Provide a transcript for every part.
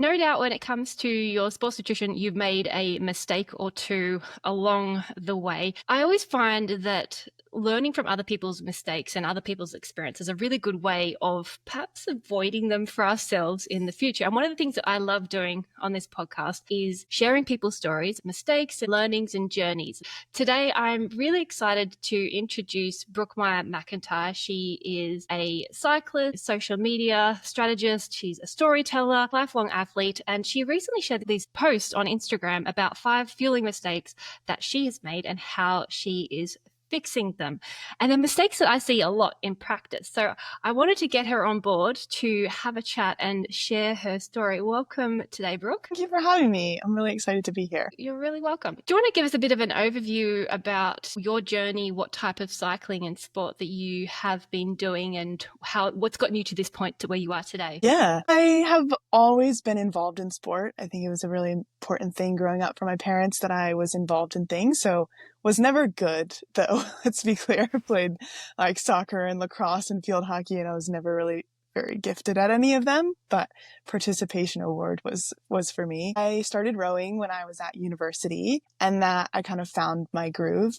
No doubt when it comes to your sports nutrition, you've made a mistake or two along the way. I always find that learning from other people's mistakes and other people's experience is a really good way of perhaps avoiding them for ourselves in the future. And one of the things that I love doing on this podcast is sharing people's stories, mistakes, and learnings and journeys. Today, I'm really excited to introduce Brookmyer McIntyre. She is a cyclist, social media strategist. She's a storyteller, lifelong athlete, and she recently shared these posts on Instagram about 5 fueling mistakes that she has made and how she is fixing them. And the mistakes that I see a lot in practice. So I wanted to get her on board to have a chat and share her story. Welcome today, Brooke. Thank you for having me. I'm really excited to be here. You're really welcome. Do you want to give us a bit of an overview about your journey, what type of cycling and sport that you have been doing, and what's gotten you to this point to where you are today? Yeah, I have always been involved in sport. I think it was a really important thing growing up for my parents that I was involved in things. So was never good, though. Let's be clear. I played like soccer and lacrosse and field hockey, and I was never really very gifted at any of them, but participation award was for me. I started rowing when I was at university, and that I kind of found my groove.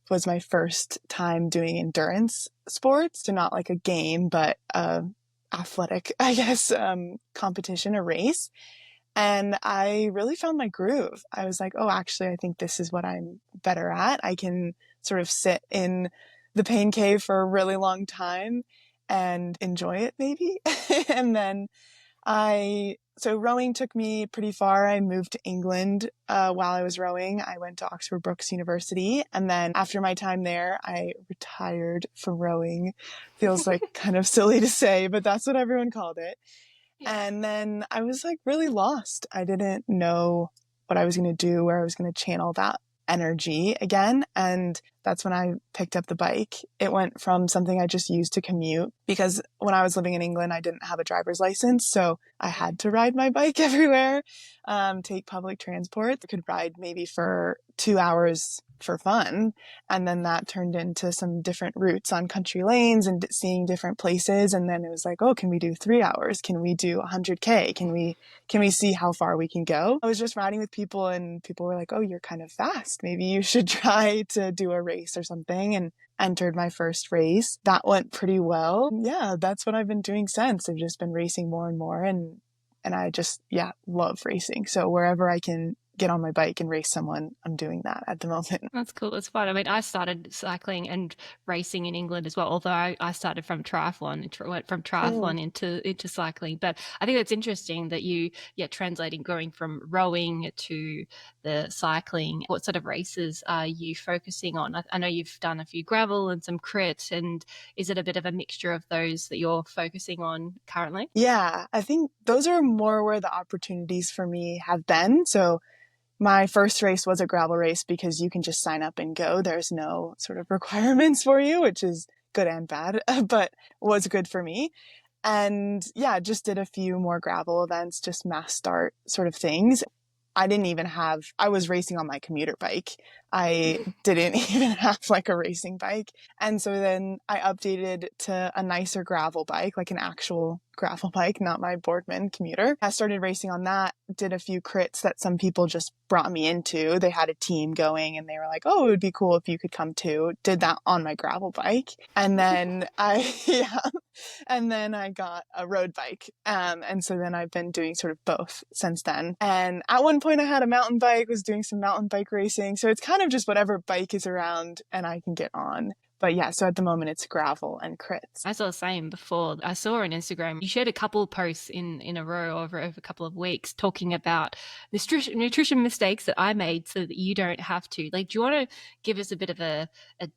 Was my first time doing endurance sports, so not like a game, but athletic, I guess, competition, a race. And I really found my groove. I was like, oh, actually, I think this is what I'm better at. I can sort of sit in the pain cave for a really long time and enjoy it maybe. And then so rowing took me pretty far. I moved to England while I was rowing. I went to Oxford Brookes University. And then after my time there, I retired from rowing. Feels like kind of silly to say, but that's what everyone called it. Yeah. And then I was like really lost. I didn't know what I was going to do, where I was going to channel that energy again. And that's when I picked up the bike. It went from something I just used to commute, because when I was living in England, I didn't have a driver's license. So I had to ride my bike everywhere, take public transport. I could ride maybe for 2 hours for fun. And then that turned into some different routes on country lanes and seeing different places. And then it was like, oh, can we do 3 hours? Can we do 100K? Can we see how far we can go? I was just riding with people, and people were like, oh, you're kind of fast. Maybe you should try to do a race or something. And entered my first race. That went pretty well. Yeah, that's what I've been doing since. I've just been racing more and more, and I just, love racing. So wherever I can get on my bike and race someone, I'm doing that at the moment. That's cool. It's fun. I mean, I started cycling and racing in England as well, although I started from triathlon, went from triathlon into cycling. But I think that's interesting that translating, going from rowing to the cycling. What sort of races are you focusing on? I know you've done a few gravel and some crit, and is it a bit of a mixture of those that you're focusing on currently? Yeah, I think those are more where the opportunities for me have been. So my first race was a gravel race because you can just sign up and go. There's no sort of requirements for you, which is good and bad, but was good for me. And just did a few more gravel events, just mass start sort of things. I was racing on my commuter bike. I didn't even have like a racing bike. And so then I updated to a nicer gravel bike, like an actual gravel bike, not my Boardman commuter. I started racing on that, did a few crits that some people just brought me into. They had a team going and they were like, oh, it would be cool if you could come too. Did that on my gravel bike. And then and then I got a road bike. And so then I've been doing sort of both since then. And at one point I had a mountain bike, was doing some mountain bike racing. So it's kind of just whatever bike is around and I can get on. But so at the moment it's gravel and crits. I saw the same before. I saw on Instagram, you shared a couple of posts in a row over a couple of weeks talking about nutrition mistakes that I made so that you don't have to. Like, do you want to give us a bit of a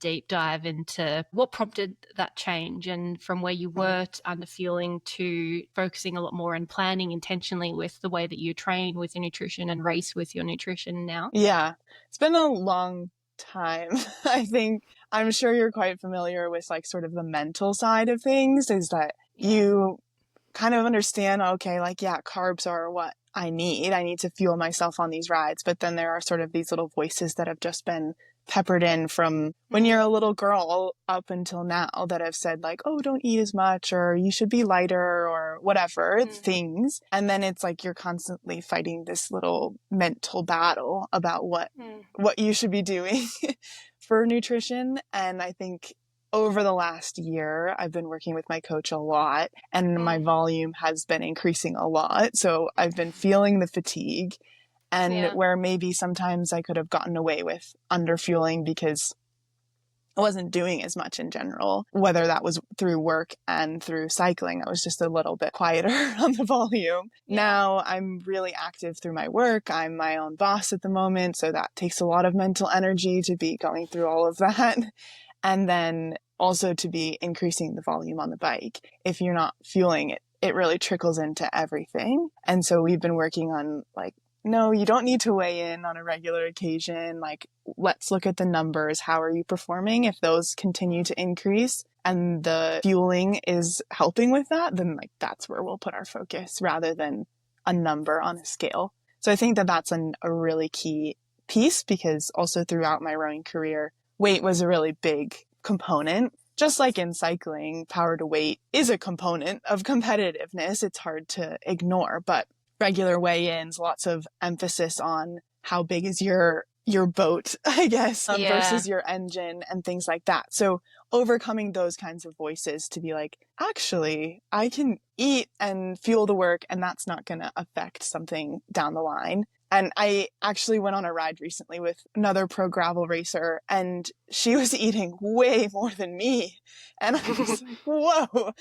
deep dive into what prompted that change, and from where you were under fueling to focusing a lot more and planning intentionally with the way that you train with your nutrition and race with your nutrition now? Yeah, it's been a long time. I'm sure you're quite familiar with like sort of the mental side of things, is that you kind of understand, okay, like, yeah, carbs are what I need. I need to fuel myself on these rides. But then there are sort of these little voices that have just been peppered in from when you're a little girl up until now that have said, like, oh, don't eat as much, or you should be lighter, or whatever things. And then it's like you're constantly fighting this little mental battle about what you should be doing for nutrition. And I think over the last year, I've been working with my coach a lot, and my volume has been increasing a lot. So I've been feeling the fatigue, and where maybe sometimes I could have gotten away with underfueling because I wasn't doing as much in general, whether that was through work and through cycling. I was just a little bit quieter on the volume. Now I'm really active through my work. I'm my own boss at the moment, so that takes a lot of mental energy to be going through all of that. And then also to be increasing the volume on the bike. If you're not fueling it, it really trickles into everything. And so we've been working on, like, no, you don't need to weigh in on a regular occasion. Like, let's look at the numbers. How are you performing? If those continue to increase and the fueling is helping with that, then like that's where we'll put our focus rather than a number on a scale. So I think that that's a really key piece, because also throughout my rowing career, weight was a really big component. Just like in cycling, power to weight is a component of competitiveness. It's hard to ignore, but regular weigh-ins, lots of emphasis on how big is your boat, I guess, versus your engine and things like that. So overcoming those kinds of voices to be like, actually, I can eat and fuel the work, and that's not going to affect something down the line. And I actually went on a ride recently with another pro gravel racer, and she was eating way more than me. And I was like, whoa.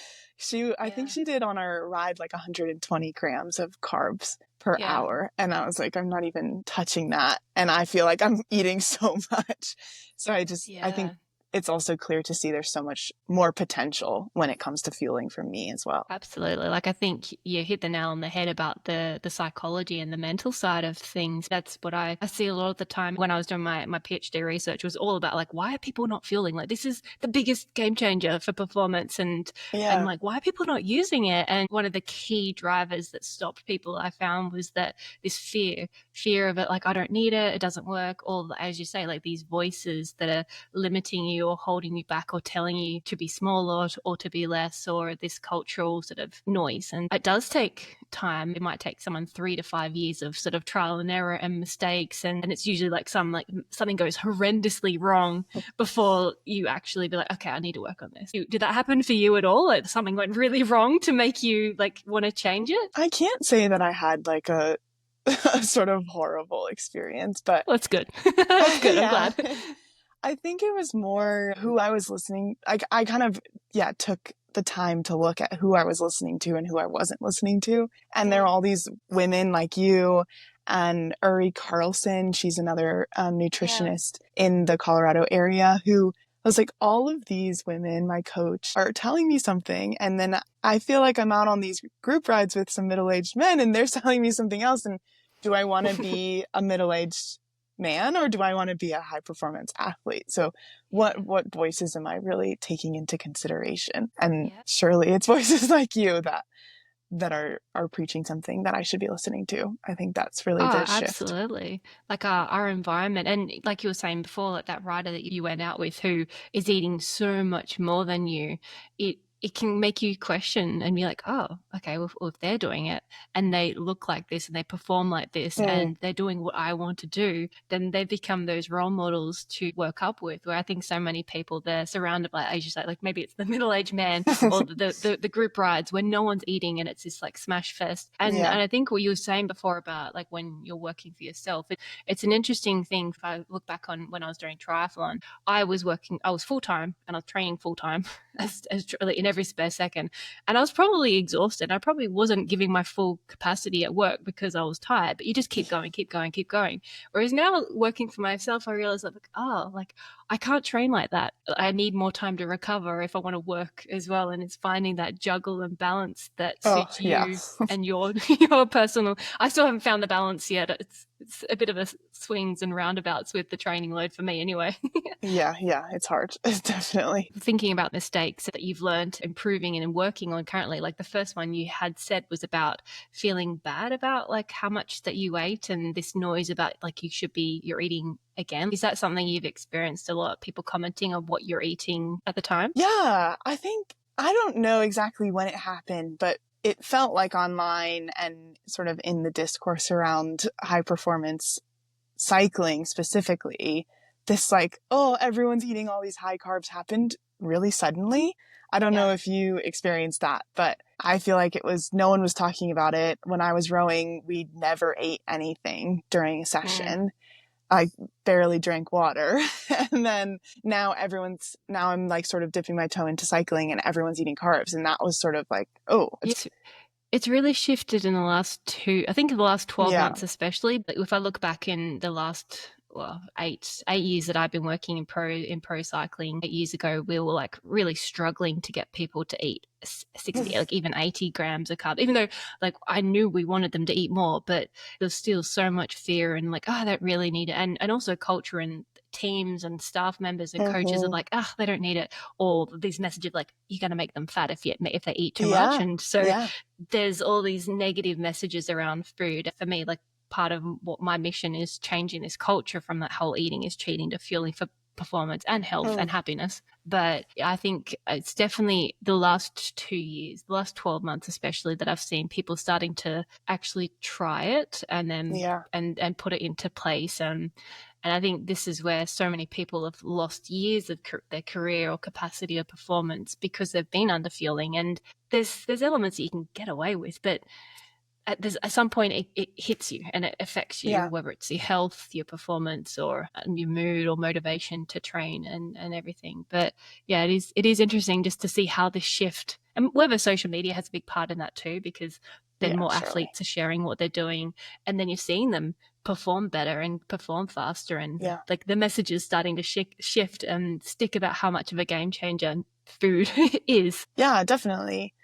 I think she did on our ride like 120 grams of carbs per hour. And I was like, I'm not even touching that. And I feel like I'm eating so much. So I think it's also clear to see there's so much more potential when it comes to fueling for me as well. Absolutely. Like, I think you hit the nail on the head about the psychology and the mental side of things. That's what I see a lot of the time when I was doing my PhD research, was all about like, why are people not fueling? Like, this is the biggest game changer for performance, and like, why are people not using it? And one of the key drivers that stopped people, I found, was that this fear of it, like, I don't need it, it doesn't work, all, as you say, like these voices that are limiting you or holding you back or telling you to be smaller or to be less, or this cultural sort of noise. And it does take time. It might take someone 3 to 5 years of sort of trial and error and mistakes, and it's usually like something goes horrendously wrong before you actually be like, okay, I need to work on this. Did that happen for you at all? Like, something went really wrong to make you like want to change it? I can't say that I had like a sort of horrible experience, but well, that's good. That's good. I'm glad. I think it was more who I was listening. I kind of, took the time to look at who I was listening to and who I wasn't listening to. And there are all these women like you and Uri Carlson. She's another nutritionist in the Colorado area, who I was like, all of these women, my coach, are telling me something. And then I feel like I'm out on these group rides with some middle-aged men, and they're telling me something else. And do I want to be a middle-aged man, or do I want to be a high performance athlete? So what voices am I really taking into consideration? And surely it's voices like you that are preaching something that I should be listening to. I think that's really the shift. Absolutely. Like our environment, and like you were saying before, like that rider that you went out with who is eating so much more than you, it can make you question and be like, oh, okay, well, if they're doing it and they look like this and they perform like this and they're doing what I want to do, then they become those role models to work up with. Where I think so many people, they're surrounded by, as you say, like maybe it's the middle-aged man or the group rides where no one's eating and it's this like smash fest. And I think what you were saying before about like when you're working for yourself, it's an interesting thing. If I look back on when I was doing triathlon, I was full-time and I was training full-time as in every spare second, and I was probably exhausted. I probably wasn't giving my full capacity at work because I was tired, but you just keep going. Whereas now working for myself, I realized like I can't train like that. I need more time to recover if I want to work as well. And it's finding that juggle and balance that suits you and your personal. I still haven't found the balance yet. it's a bit of a swings and roundabouts with the training load for me anyway. Yeah, yeah, it's hard. Definitely. Thinking about mistakes that you've learned, improving and working on currently, like the first one you had said was about feeling bad about like how much that you ate and this noise about like you're eating again. Is that something you've experienced a lot? People commenting on what you're eating at the time? Yeah, I think I don't know exactly when it happened, but it felt like online and sort of in the discourse around high performance cycling specifically, this like, oh, everyone's eating all these high carbs happened really suddenly. I don't Yeah. know if you experienced that, but I feel like no one was talking about it. When I was rowing, we never ate anything during a Mm. session. I barely drank water. And then now I'm like sort of dipping my toe into cycling and everyone's eating carbs. And that was sort of like, oh, It's really shifted in the last I think in the last 12 yeah. months especially. But if I look back in the last, well, 8 years that I've been working in pro cycling, 8 years ago, we were like really struggling to get people to eat 60, like even 80 grams of carbs, even though like I knew we wanted them to eat more, but there's still so much fear and like, oh, I don't really need it. And also culture and teams and staff members and coaches are Mm-hmm. like, oh, they don't need it. Or these messages like, you're going to make them fat if they eat too much. Yeah. And so Yeah. there's all these negative messages around food. For me, like part of what my mission is changing this culture from that whole eating is cheating to fueling for performance and health and Mm. happiness. But I think it's definitely the last 2 years, the last 12 months especially, that I've seen people starting to actually try it and then Yeah. and put it into place. And I think this is where so many people have lost years of their career or capacity of performance because they've been underfueling. And there's elements that you can get away with, but at some point it hits you and it affects you, Yeah. whether it's your health, your performance, or your mood or motivation to train and everything. But yeah, it is interesting just to see how this shift, and whether social media has a big part in that too, because then Yeah. more Surely. athletes are sharing what they're doing, and then you're seeing them perform better and perform faster, and Yeah. like the message is starting to shift and stick about how much of a game changer food is. Yeah, definitely.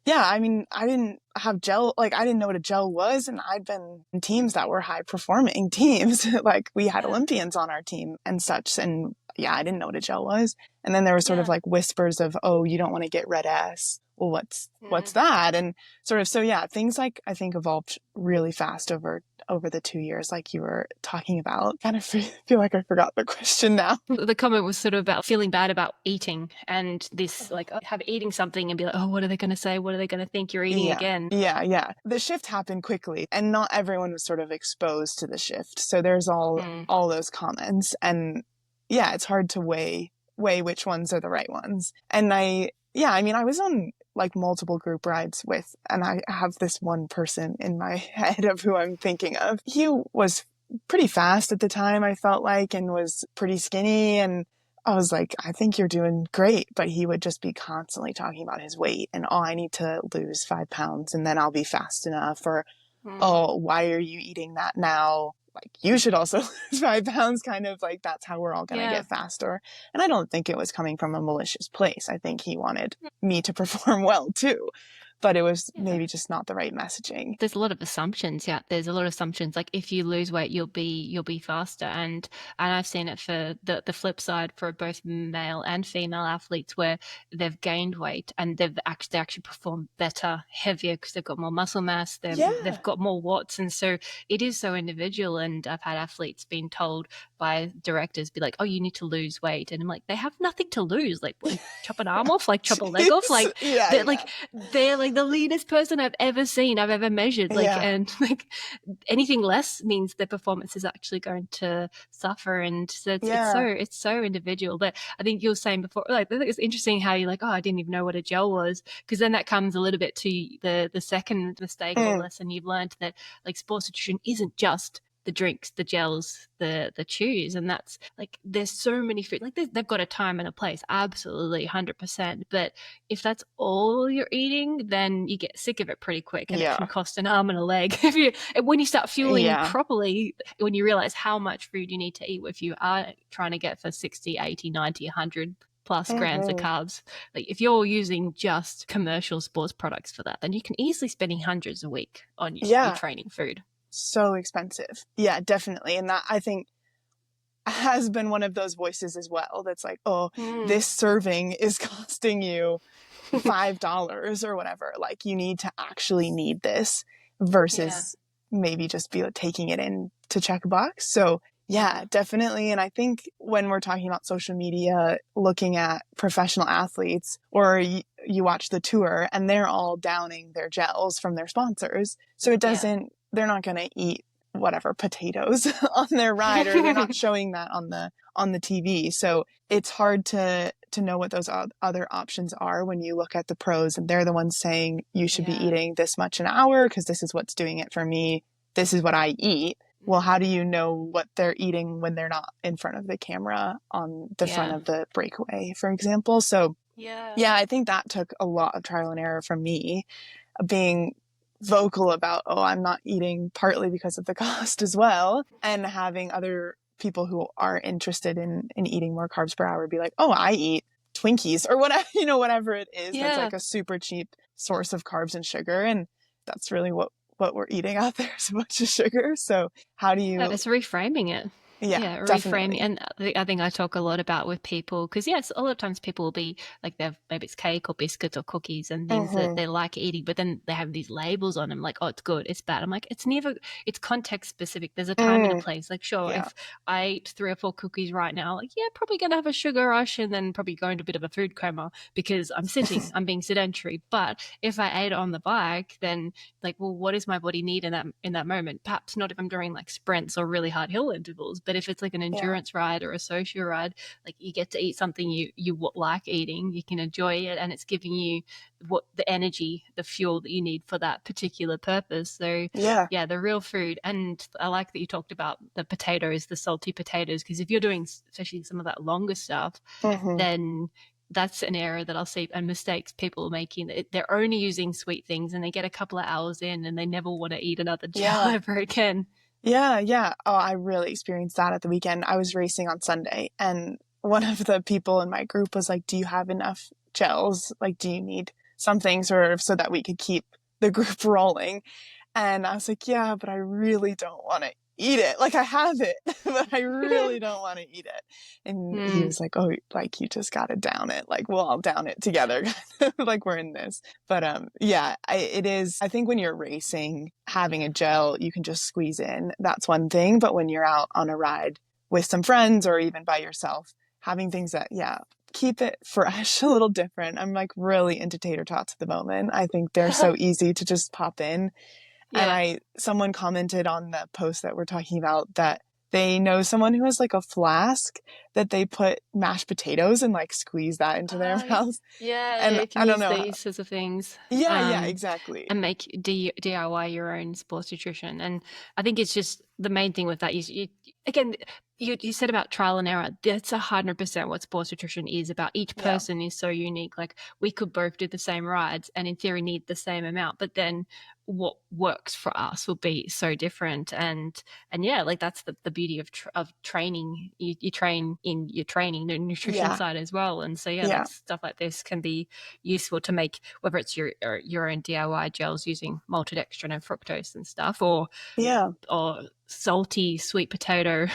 Yeah, I mean, I didn't have gel, like, I didn't know what a gel was, and I'd been in teams that were high performing teams. Like, we had Yeah. Olympians on our team and such. And yeah, I didn't know what a gel was. And then there was sort of Yeah. like whispers of, oh, you don't want to get red ass. Well, what's Mm. that? And sort of, so yeah, things like I think evolved really fast over the 2 years, like you were talking about. Kind of feel like I forgot the question now. The comment was sort of about feeling bad about eating and this like have eating something and be like, oh, what are they going to say? What are they going to think you're eating Yeah. again? Yeah. Yeah. The shift happened quickly and not everyone was sort of exposed to the shift. So there's Mm. all those comments and yeah, it's hard to weigh which ones are the right ones. And I mean, I was on like multiple group rides with, and I have this one person in my head of who I'm thinking of. He was pretty fast at the time, I felt like, and was pretty skinny. And I was like, I think you're doing great. But he would just be constantly talking about his weight and, oh, I need to lose 5 pounds and then I'll be fast enough. Or, Mm. oh, why are you eating that now? Like, you should also lose 5 pounds, kind of like that's how we're all going to Yeah. get faster. And I don't think it was coming from a malicious place. I think he wanted me to perform well too. But it was Yeah. maybe just not the right messaging. There's a lot of assumptions. Yeah, there's a lot of assumptions. Like if you lose weight, you'll be faster, and I've seen it for the flip side for both male and female athletes where they've gained weight and they actually perform better, heavier because they've got more muscle mass. They've Yeah. got more watts, and so it is so individual. And I've had athletes being told by directors, be like, "Oh, you need to lose weight," and I'm like, they have nothing to lose. Like chop an arm off, like chop a leg off, Jeez. like Yeah. they're Yeah. like they're like the leanest person I've ever seen, I've ever measured. Like, Yeah. and like anything less means their performance is actually going to suffer. And so Yeah. it's so individual. But I think you were saying before, like, I think it's interesting how you're like, oh, I didn't even know what a gel was. Because then that comes a little bit to the second mistake or Mm. lesson you've learned, that like sports nutrition isn't just the drinks, the gels, the chews, and that's like there's so many food. Like they've got a time and a place, absolutely, 100%. But if that's all you're eating, then you get sick of it pretty quick, and it can Yeah. cost an arm and a leg. When you start fueling Yeah. properly, when you realize how much food you need to eat, if you are trying to get for 60, 80, 90, 100 plus grams of Mm-hmm. carbs, like if you're using just commercial sports products for that, then you can easily spending hundreds a week on your Yeah. training food. so expensive. Yeah, definitely. And that, I think, has been one of those voices as well that's like, oh, Mm. this serving is costing you $5 or whatever. Like, you need to actually need this Yeah. versus maybe just be taking it in to check a box. So yeah, Yeah. definitely. And I think when we're talking about social media, looking at professional athletes, or you watch the tour and they're all downing their gels from their sponsors. So Yeah. they're not going to eat whatever potatoes on their ride, or they're not showing that on the TV. So it's hard to know what those other options are when you look at the pros, and they're the ones saying you should be Yeah. eating this much an hour because this is what's doing it for me. This is what I eat. Well, how Mm. do you know what they're eating when they're not in front of the camera on the front Yeah. of the breakaway, for example? So Yeah. yeah, I think that took a lot of trial and error from me, being vocal about, oh, I'm not eating, partly because of the cost as well, and having other people who are interested in eating more carbs per hour be like, oh, I eat Twinkies or whatever, whatever it is that's Yeah. like a super cheap source of carbs and sugar. And that's really what we're eating out there is a bunch of sugar. So how do Yeah, you, it's reframing it. yeah, Yeah, reframing. definitely. And I think I talk a lot about with people because, yes, a lot of times people will be like, they've maybe it's cake or biscuits or cookies and things that Mm-hmm. they like eating, but then they have these labels on them like, oh, it's good, it's bad. I'm like, it's never, it's context specific. There's a time and a Mm, place. Like, sure, yeah. if I ate 3 or 4 cookies right now, like, yeah, probably going to have a sugar rush and then probably go into a bit of a food coma because I'm being sedentary. But if I ate on the bike, then like, well, what does my body need in that moment? Perhaps not if I'm doing like sprints or really hard hill intervals, but if it's like an Yeah. endurance ride or a social ride, like you get to eat something you like eating, you can enjoy it, and it's giving you what the energy, the fuel that you need for that particular purpose. So Yeah. yeah, the real food. And I like that you talked about the potatoes, the salty potatoes, because if you're doing especially some of that longer stuff, Mm-hmm. then that's an error that I'll see and mistakes people are making. They're only using sweet things and they get a couple of hours in and they never want to eat another gel Yeah. ever again. Yeah, yeah. Oh, I really experienced that at the weekend. I was racing on Sunday, and one of the people in my group was like, do you have enough gels? Like, do you need something sort of so that we could keep the group rolling? And I was like, yeah, but I really don't want to eat it. Like, I have it, but I really don't want to eat it. And he Mm, was like, oh, like, you just got to down it. Like, we'll all down it together. Like, we're in this. But yeah, it is. I think when you're racing, having a yeah. gel you can just squeeze in, that's one thing. But when you're out on a ride with some friends or even by yourself, having things that, yeah, keep it fresh, a little different. I'm like really into tater tots at the moment. I think they're so easy to just pop in. And Yeah. someone commented on the post that we're talking about that they know someone who has like a flask that they put mashed potatoes and like squeeze that into their Oh, mouth. yeah, yeah, And you can I don't use know how, these sorts of things. yeah, Um, exactly. and make DIY your own sports nutrition. And I think it's just the main thing with that is again, you said about trial and error. That's 100% what sports nutrition is about. Each Yeah. person is so unique. Like we could both do the same rides and in theory need the same amount, but then what works for us will be so different. And yeah, like that's the beauty of training. You train in your training, the nutrition Yeah. side as well. And so yeah, Yeah. like stuff like this can be useful to make whether it's your own DIY gels using maltodextrin and fructose and stuff, Yeah. or salty sweet potato,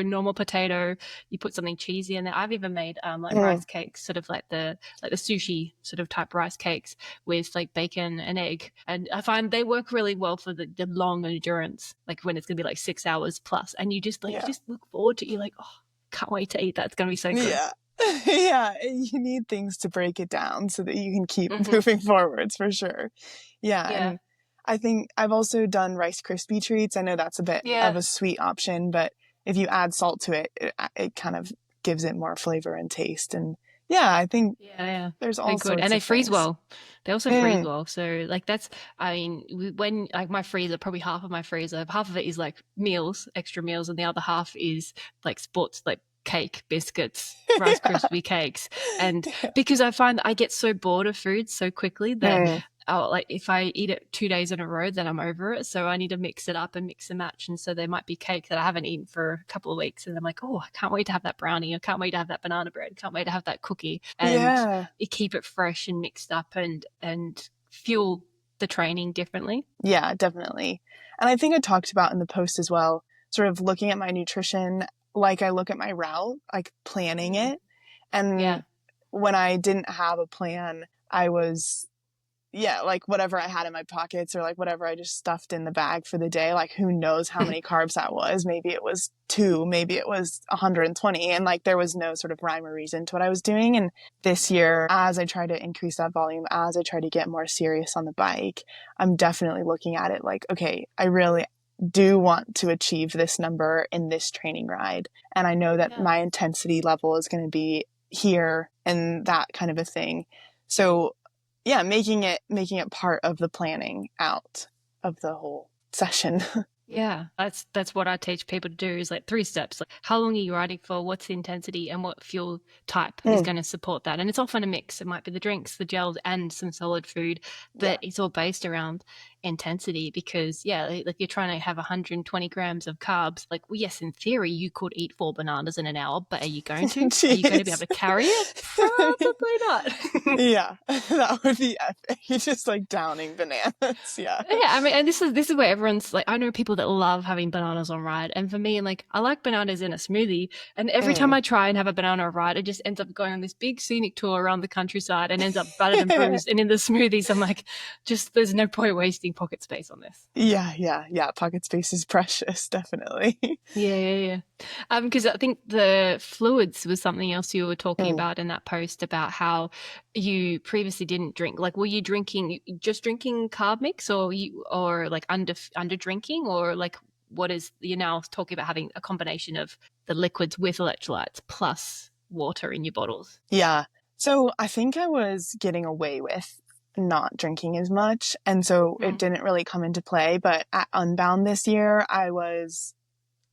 normal potato. You put something cheesy in there. I've even made like Mm, rice cakes, sort of like the sushi sort of type rice cakes with like bacon and egg. And I find they work really well for the long endurance, like when it's gonna be like 6 hours plus. And you yeah. just look forward to it. You're like, oh, can't wait to eat that. It's gonna be so good. Yeah. Yeah. You need things to break it down so that you can keep Mm-hmm. moving forwards for sure. Yeah. Yeah. And I think I've also done Rice Krispie treats. I know that's a bit of Yeah. a sweet option, but if you add salt to it, it kind of gives it more flavor and taste. And yeah, I think Yeah, yeah. there's They're all good. And sorts they of freeze things. well. They also freeze Mm, well. So like that's I mean, when like my freezer, probably half of my freezer, half of it is like meals, extra meals, and the other half is like sports like cake, biscuits, Rice yeah. Krispie cakes. And Yeah. because I find that I get so bored of food so quickly that Mm, like if I eat it 2 days in a row, then I'm over it. So I need to mix it up and mix and match. And so there might be cake that I haven't eaten for a couple of weeks, and I'm like, oh, I can't wait to have that brownie. I can't wait to have that banana bread. I can't wait to have that cookie. And yeah. you keep it fresh and mixed up and fuel the training differently. Yeah, definitely. And I think I talked about in the post as well, sort of looking at my nutrition like I look at my route, like planning Mm. it. And Yeah. when I didn't have a plan, I was, yeah, like whatever I had in my pockets or like whatever I just stuffed in the bag for the day, like who knows how many carbs that was. Maybe it was 2, maybe it was 120. And like there was no sort of rhyme or reason to what I was doing. And this year, as I try to increase that volume, as I try to get more serious on the bike, I'm definitely looking at it like, okay, I really do want to achieve this number in this training ride. And I know that Yeah. my intensity level is going to be here and that kind of a thing. So yeah, making it part of the planning out of the whole session. Yeah, that's what I teach people to do is like 3 steps. Like how long are you riding for? What's the intensity and what fuel type is Mm, going to support that? And it's often a mix. It might be the drinks, the gels, and some solid food, yeah. but it's all based around intensity because yeah, like you're trying to have 120 grams of carbs. Like, well, yes, in theory you could eat 4 bananas in an hour, but are you going to? Are you going to be able Jeez. to carry it? Probably not. Yeah, that would be epic. You're just like downing bananas. Yeah. Yeah, I mean, and this is where everyone's like, I know people that love having bananas on ride, and for me, like, I like bananas in a smoothie, and every time Mm. I try and have a banana on ride, it just ends up going on this big scenic tour around the countryside and ends up battered and bruised. And in the smoothies, I'm like, just there's no point wasting pocket space on this. Yeah, yeah, yeah. Pocket space is precious, definitely. Yeah. Because I think the fluids was something else you were talking Mm. about in that post about how you previously didn't drink. Like, were you just drinking carb mix, or like under drinking, or like what is you're now talking about having a combination of the liquids with electrolytes plus water in your bottles? Yeah. So I think I was getting away with not drinking as much. And so it Mm. didn't really come into play. But at Unbound this year,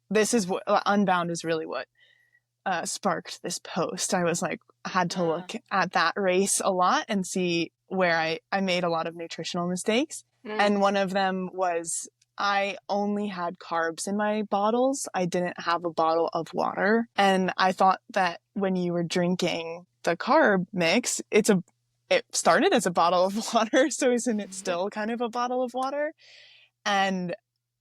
this is what Unbound is really what sparked this post. I was like, had to Ah. look at that race a lot and see where I made a lot of nutritional mistakes. Mm. And one of them was I only had carbs in my bottles. I didn't have a bottle of water. And I thought that when you were drinking the carb mix, it started as a bottle of water. So isn't it still kind of a bottle of water? And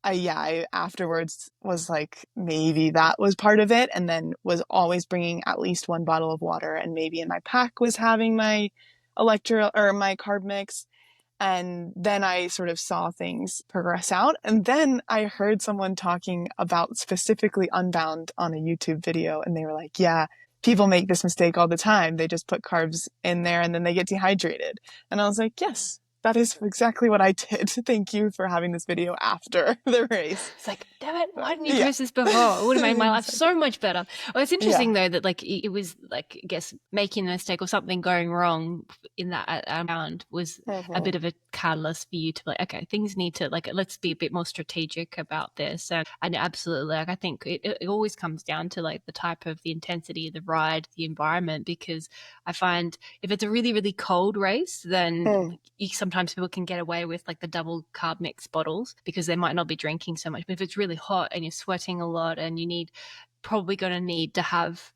I afterwards was like, maybe that was part of it. And then was always bringing at least one bottle of water. And maybe in my pack was having my my carb mix. And then I sort of saw things progress out. And then I heard someone talking about specifically Unbound on a YouTube video. And they were like, yeah, people make this mistake all the time. They just put carbs in there and then they get dehydrated. And I was like, yes, that is exactly what I did. Thank you for having this video after the race. It's like, damn it, why didn't you Yeah. post this before? It would have made my life Exactly. so much better. Well, it's Yeah. interesting though that like it was like I guess making a mistake or something going wrong in that round was a Mm-hmm. bit of a catalyst for you to like, okay, things need to like let's be a bit more strategic about this. And absolutely, like I think it always comes down to like the type of the intensity, the ride, the environment. Because I find if it's a really really cold race, then Mm. sometimes people can get away with like the double carb mix bottles because they might not be drinking so much. But if it's really hot and you're sweating a lot and probably going to need to have,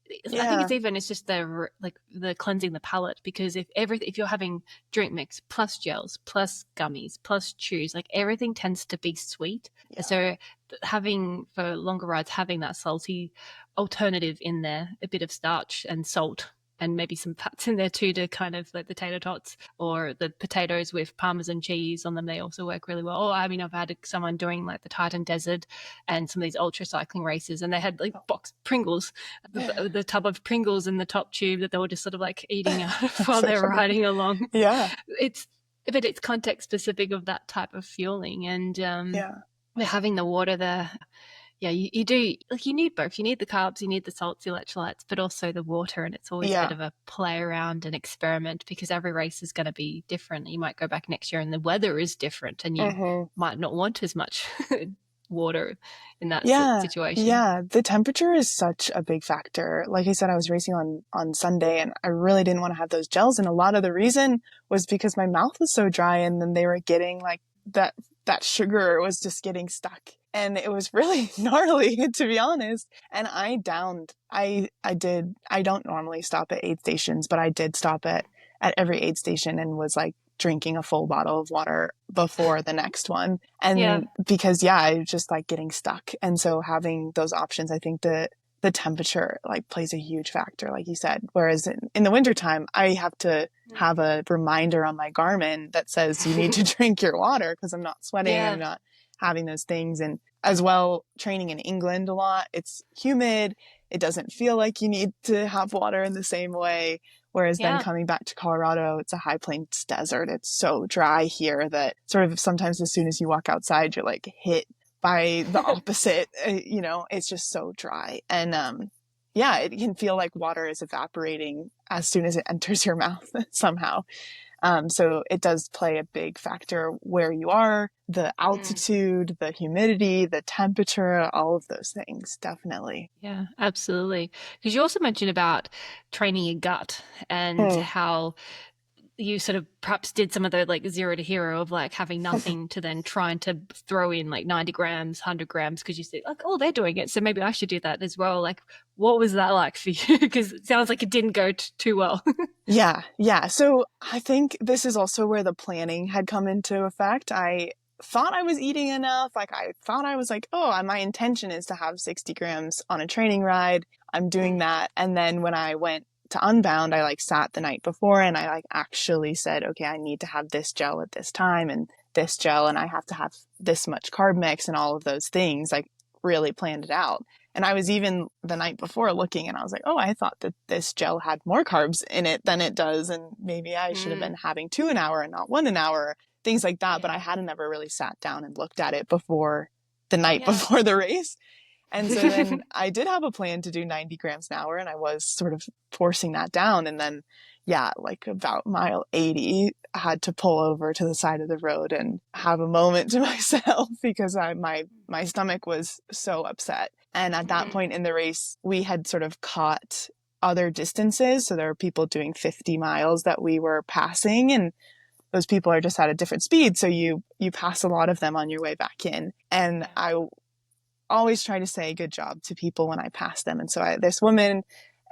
I think Yeah. it's just the cleansing the palate, because if you're having drink mix plus gels plus gummies plus chews, like everything tends to be sweet. Yeah. So having for longer rides, having that salty alternative in there, a bit of starch and salt and maybe some fats in there too, to kind of like the tater tots or the potatoes with parmesan cheese on them. They also work really well. Oh, I mean, I've had someone doing like the Titan Desert and some of these ultra cycling races, and they had like box Pringles, the tub of Pringles in the top tube that they were just sort of like eating out of while So they're funny. riding along. Yeah. But it's context specific of that type of fueling, and Yeah. having the water there. Yeah, you do, like you need both. You need the carbs, you need the salts, the electrolytes, but also the water. And it's always a bit Yeah. of a play around and experiment, because every race is going to be different. You might go back next year and the weather is different and you Mm-hmm. might not want as much water in that Yeah. situation. Yeah. The temperature is such a big factor. Like I said, I was racing on Sunday and I really didn't want to have those gels. And a lot of the reason was because my mouth was so dry, and then they were getting like that sugar was just getting stuck. And it was really gnarly, to be honest. And I downed. I don't normally stop at aid stations, but I did stop at every aid station and was like drinking a full bottle of water before the next one. Yeah. And because, yeah, I just like getting stuck. And so having those options, I think the temperature like plays a huge factor, like you said. Whereas in the wintertime, I have to have a reminder on my Garmin that says you need to drink your water because I'm not sweating, I'm Yeah. not having those things. And as well, training in England a lot, it's humid. It doesn't feel like you need to have water in the same way. Whereas then Yeah. coming back to Colorado, it's a high plains desert. It's so dry here that sort of sometimes as soon as you walk outside, you're like hit by the opposite. It's just so dry. And yeah, it can feel like water is evaporating as soon as it enters your mouth somehow. So it does play a big factor where you are, the Mm. altitude, the humidity, the temperature, all of those things, definitely. Yeah, absolutely. Because you also mentioned about training your gut and Mm. how you sort of perhaps did some of the like zero to hero of like having nothing to then trying to throw in like 90 grams, 100 grams because you see like, oh, they're doing it. So maybe I should do that as well. Like, what was that like for you? Because it sounds like it didn't go too well. Yeah, yeah. So I think this is also where the planning had come into effect. I thought I was eating enough. Like I thought I was like, oh, my intention is to have 60 grams on a training ride. I'm doing that. And then when I went to Unbound, I like sat the night before and I like actually said, okay, I need to have this gel at this time and this gel, and I have to have this much carb mix and all of those things. Like really planned it out. And I was even the night before looking and I was like, oh, I thought that this gel had more carbs in it than it does. And maybe I should have Mm, been having 2 an hour and not 1 an hour, things like that. But I yeah. hadn't ever really sat down and looked at it before the night Yeah. before the race. And so then I did have a plan to do 90 grams an hour and I was sort of forcing that down. And then, yeah, like about mile 80, I had to pull over to the side of the road and have a moment to myself because my stomach was so upset. And at that Mm, point in the race, we had sort of caught other distances. So there were people doing 50 miles that we were passing, and those people are just at a different speed. So you pass a lot of them on your way back in. And yeah. I always try to say good job to people when I pass them. And so this woman,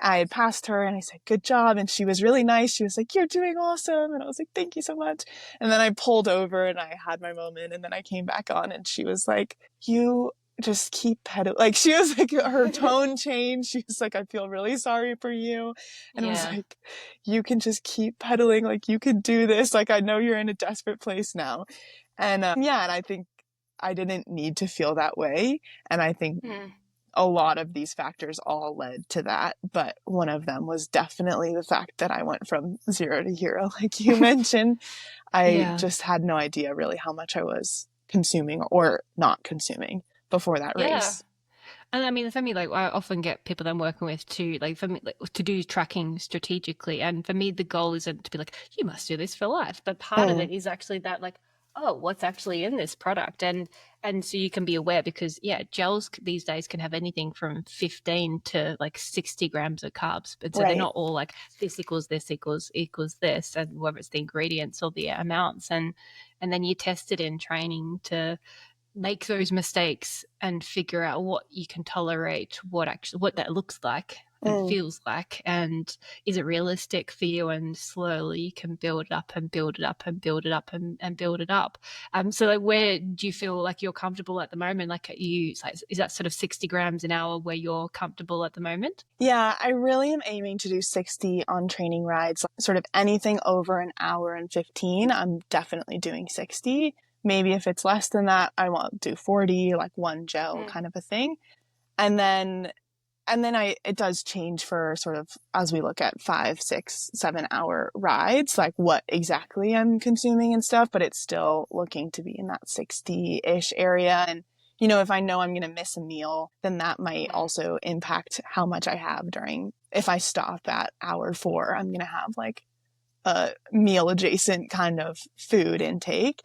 I had passed her and I said, good job. And she was really nice. She was like, you're doing awesome. And I was like, thank you so much. And then I pulled over and I had my moment. And then I came back on and she was like, you just keep pedaling. Like she was like, her tone changed. She was like, I feel really sorry for you. And I was Yeah. like, you can just keep pedaling. Like you can do this. Like I know you're in a desperate place now. And yeah, and I think I didn't need to feel that way. And I think Mm, a lot of these factors all led to that. But one of them was definitely the fact that I went from zero to hero, like you mentioned. I yeah. just had no idea really how much I was consuming or not consuming before that Yeah. race. And I mean, for me, like I often get people that I'm working with to like for me like, to do tracking strategically. And for me, the goal isn't to be like, you must do this for life. But part of Mm, it is actually that like, oh, what's actually in this product, and so you can be aware because yeah, gels these days can have anything from 15 to like 60 grams of carbs. But so they're right. not all like this equals this, and whether it's the ingredients or the amounts, and then you test it in training to make those mistakes and figure out what you can tolerate, what that looks like and Mm. feels like, and is it realistic for you, and slowly you can build it up and build it up and build it up and build it up. So like where do you feel like you're comfortable at the moment? Like is that sort of 60 grams an hour where you're comfortable at the moment? Yeah, I really am aiming to do 60 on training rides. Sort of anything over an hour and 15, I'm definitely doing 60. Maybe if it's less than that, I won't do 40, like one gel Mm. kind of a thing. And then it does change for sort of as we look at 5, 6, 7 hour rides, like what exactly I'm consuming and stuff, but it's still looking to be in that 60-ish area. And if I know I'm going to miss a meal, then that might also impact how much I have if I stop at hour 4, I'm going to have like a meal adjacent kind of food intake.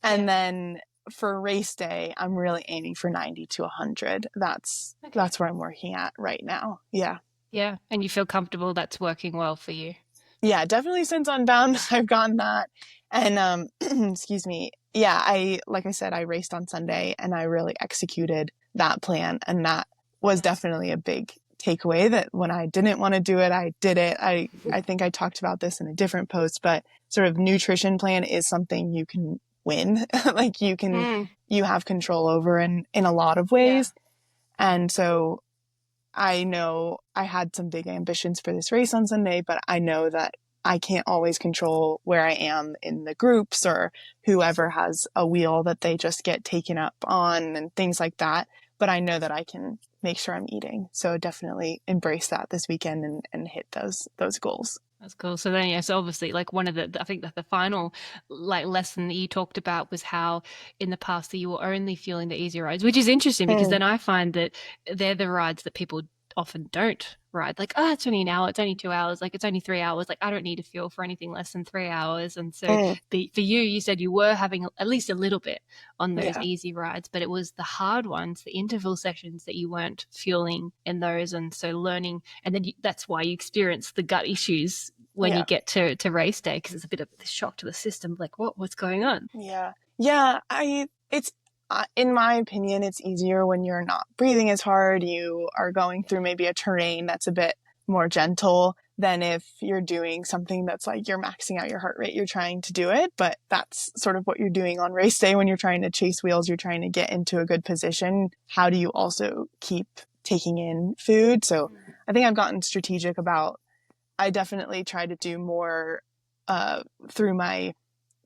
And Yeah. then for race day, I'm really aiming for 90 to 100. Okay. That's where I'm working at right now. Yeah. Yeah, and you feel comfortable that's working well for you. Yeah, definitely since Unbound, I've gotten that. And excuse me. Yeah, like I said, I raced on Sunday and I really executed that plan, and that was definitely a big takeaway that when I didn't want to do it, I did it. I think I talked about this in a different post, but sort of nutrition plan is something you can win. Like you have control over in a lot of Yeah. ways. And so I know I had some big ambitions for this race on Sunday, but I know that I can't always control where I am in the groups or whoever has a wheel that they just get taken up on and things like that. But I know that I can make sure I'm eating. So definitely embrace that this weekend and hit those goals. That's cool. So then, yeah, so obviously, like one of I think that the final like lesson that you talked about was how in the past that you were only feeling the easy rides, which is interesting because Mm, then I find that they're the rides that people often don't ride. Like, oh, it's only an hour, it's only 2 hours, like it's only 3 hours. Like I don't need to feel for anything less than 3 hours. And so mm, for you, you said you were having at least a little bit on those yeah, easy rides, but it was the hard ones, the interval sessions that you weren't feeling in those. And so learning, and then that's why you experience the gut issues when you yeah. get to race day because it's a bit of a shock to the system. Like, what's going on? Yeah. Yeah. It's, in my opinion, it's easier when you're not breathing as hard. You are going through maybe a terrain that's a bit more gentle than if you're doing something that's like you're maxing out your heart rate. You're trying to do it, but that's sort of what you're doing on race day when you're trying to chase wheels. You're trying to get into a good position. How do you also keep taking in food? So I think I've gotten strategic about, I definitely try to do more through my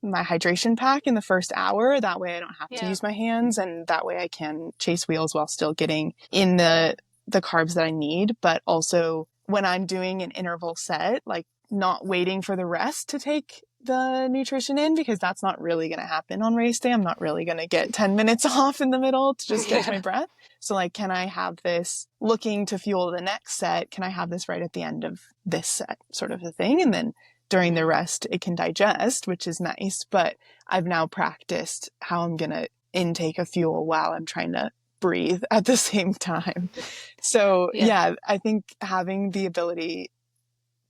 hydration pack in the first hour. That way I don't have to Yeah. use my hands, and that way I can chase wheels while still getting in the carbs that I need. But also when I'm doing an interval set, like not waiting for the rest to take the nutrition in, because that's not really going to happen on race day. I'm not really going to get 10 minutes off in the middle to just catch my Yeah. breath. So like, can I have this looking to fuel the next set? Can I have this right at the end of this set, sort of a thing? And then during the rest, it can digest, which is nice. But I've now practiced how I'm going to intake a fuel while I'm trying to breathe at the same time. So Yeah. yeah, I think having the ability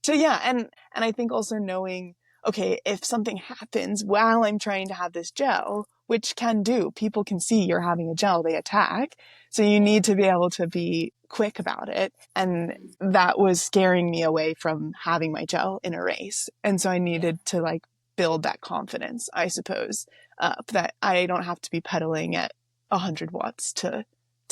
to, yeah. And I think also knowing, okay, if something happens while I'm trying to have this gel, which can do, people can see you're having a gel, they attack. So you need to be able to be quick about it. And that was scaring me away from having my gel in a race. And so I Yeah. needed to like build that confidence, I suppose, that I don't have to be pedaling at 100 watts to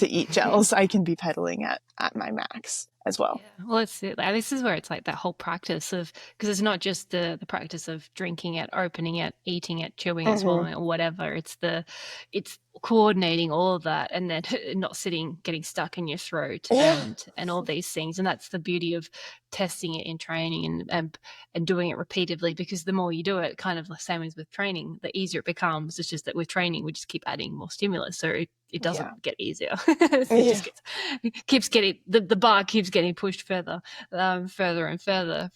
eat gels. I can be pedaling at my max as well. Yeah, well, it's like, this is where it's like that whole practice of because it's not just the practice of drinking it, opening it, eating it, chewing it, Mm-hmm. swallowing it, or whatever. It's coordinating all of that and then not sitting, getting stuck in your throat, Yeah. and all these things. And that's the beauty of testing it in training and doing it repeatedly because the more you do it, kind of the same as with training, the easier it becomes. It's just that with training, we just keep adding more stimulus, so it Yeah. doesn't get easier. It Yeah. just keeps getting the bar keeps getting pushed further, further and further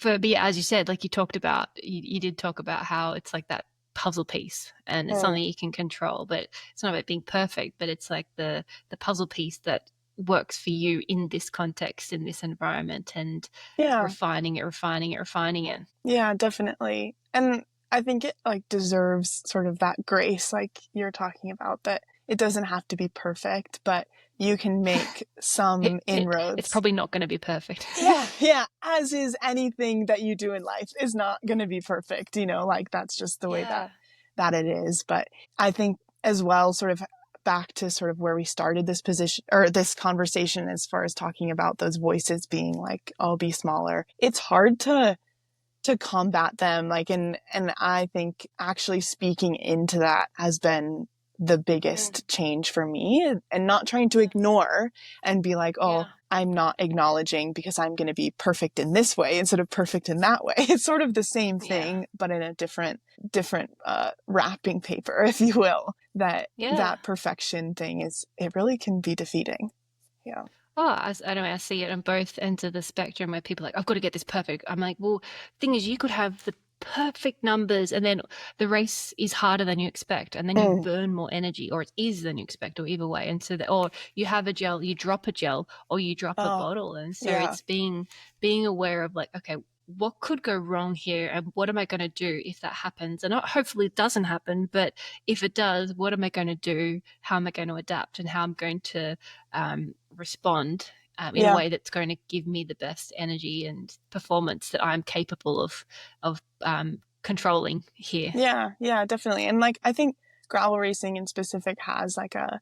but yeah, as you said, like you talked about, you did talk about how it's like that puzzle piece and it's Mm. something you can control, but it's not about being perfect, but it's like the puzzle piece that works for you in this context, in this environment, and Yeah. refining it, refining it, refining it. Yeah, definitely. And I think it like deserves sort of that grace, like you're talking about, that it doesn't have to be perfect, but you can make some It's inroads. probably not going to be perfect. Yeah, yeah. As is anything that you do in life is not going to be perfect, like that's just the way Yeah. that it is. But I think as well, sort of back to sort of where we started this position or this conversation, as far as talking about those voices being like, "Oh, be smaller." It's hard to combat them, like, and I think actually speaking into that has been the Mm. biggest change for me, and not trying to ignore and be like, oh, Yeah. I'm not acknowledging because I'm going to be perfect in this way instead of perfect in that way. It's sort of the same Yeah. thing but in a different wrapping paper, if you will. Yeah. That perfection thing, is it really can be defeating. Yeah. Oh, I don't know. I see it on both ends of the spectrum where people are like, I've got to get this perfect. I'm like, well, thing is, you could have the perfect numbers and then the race is harder than you expect and then you Mm. burn more energy or it's easier than you expect or either way. And so or you have a gel, you drop a gel or you drop a Oh, bottle. And so yeah. it's being aware of like, okay, what could go wrong here and what am I going to do if that happens? And hopefully it doesn't happen, but if it does, what am I going to do? How am I going to adapt and how I'm going to respond in a Yeah. way that's going to give me the best energy and performance that I'm capable of controlling here. Yeah. Yeah, definitely. And like, I think gravel racing in specific has like a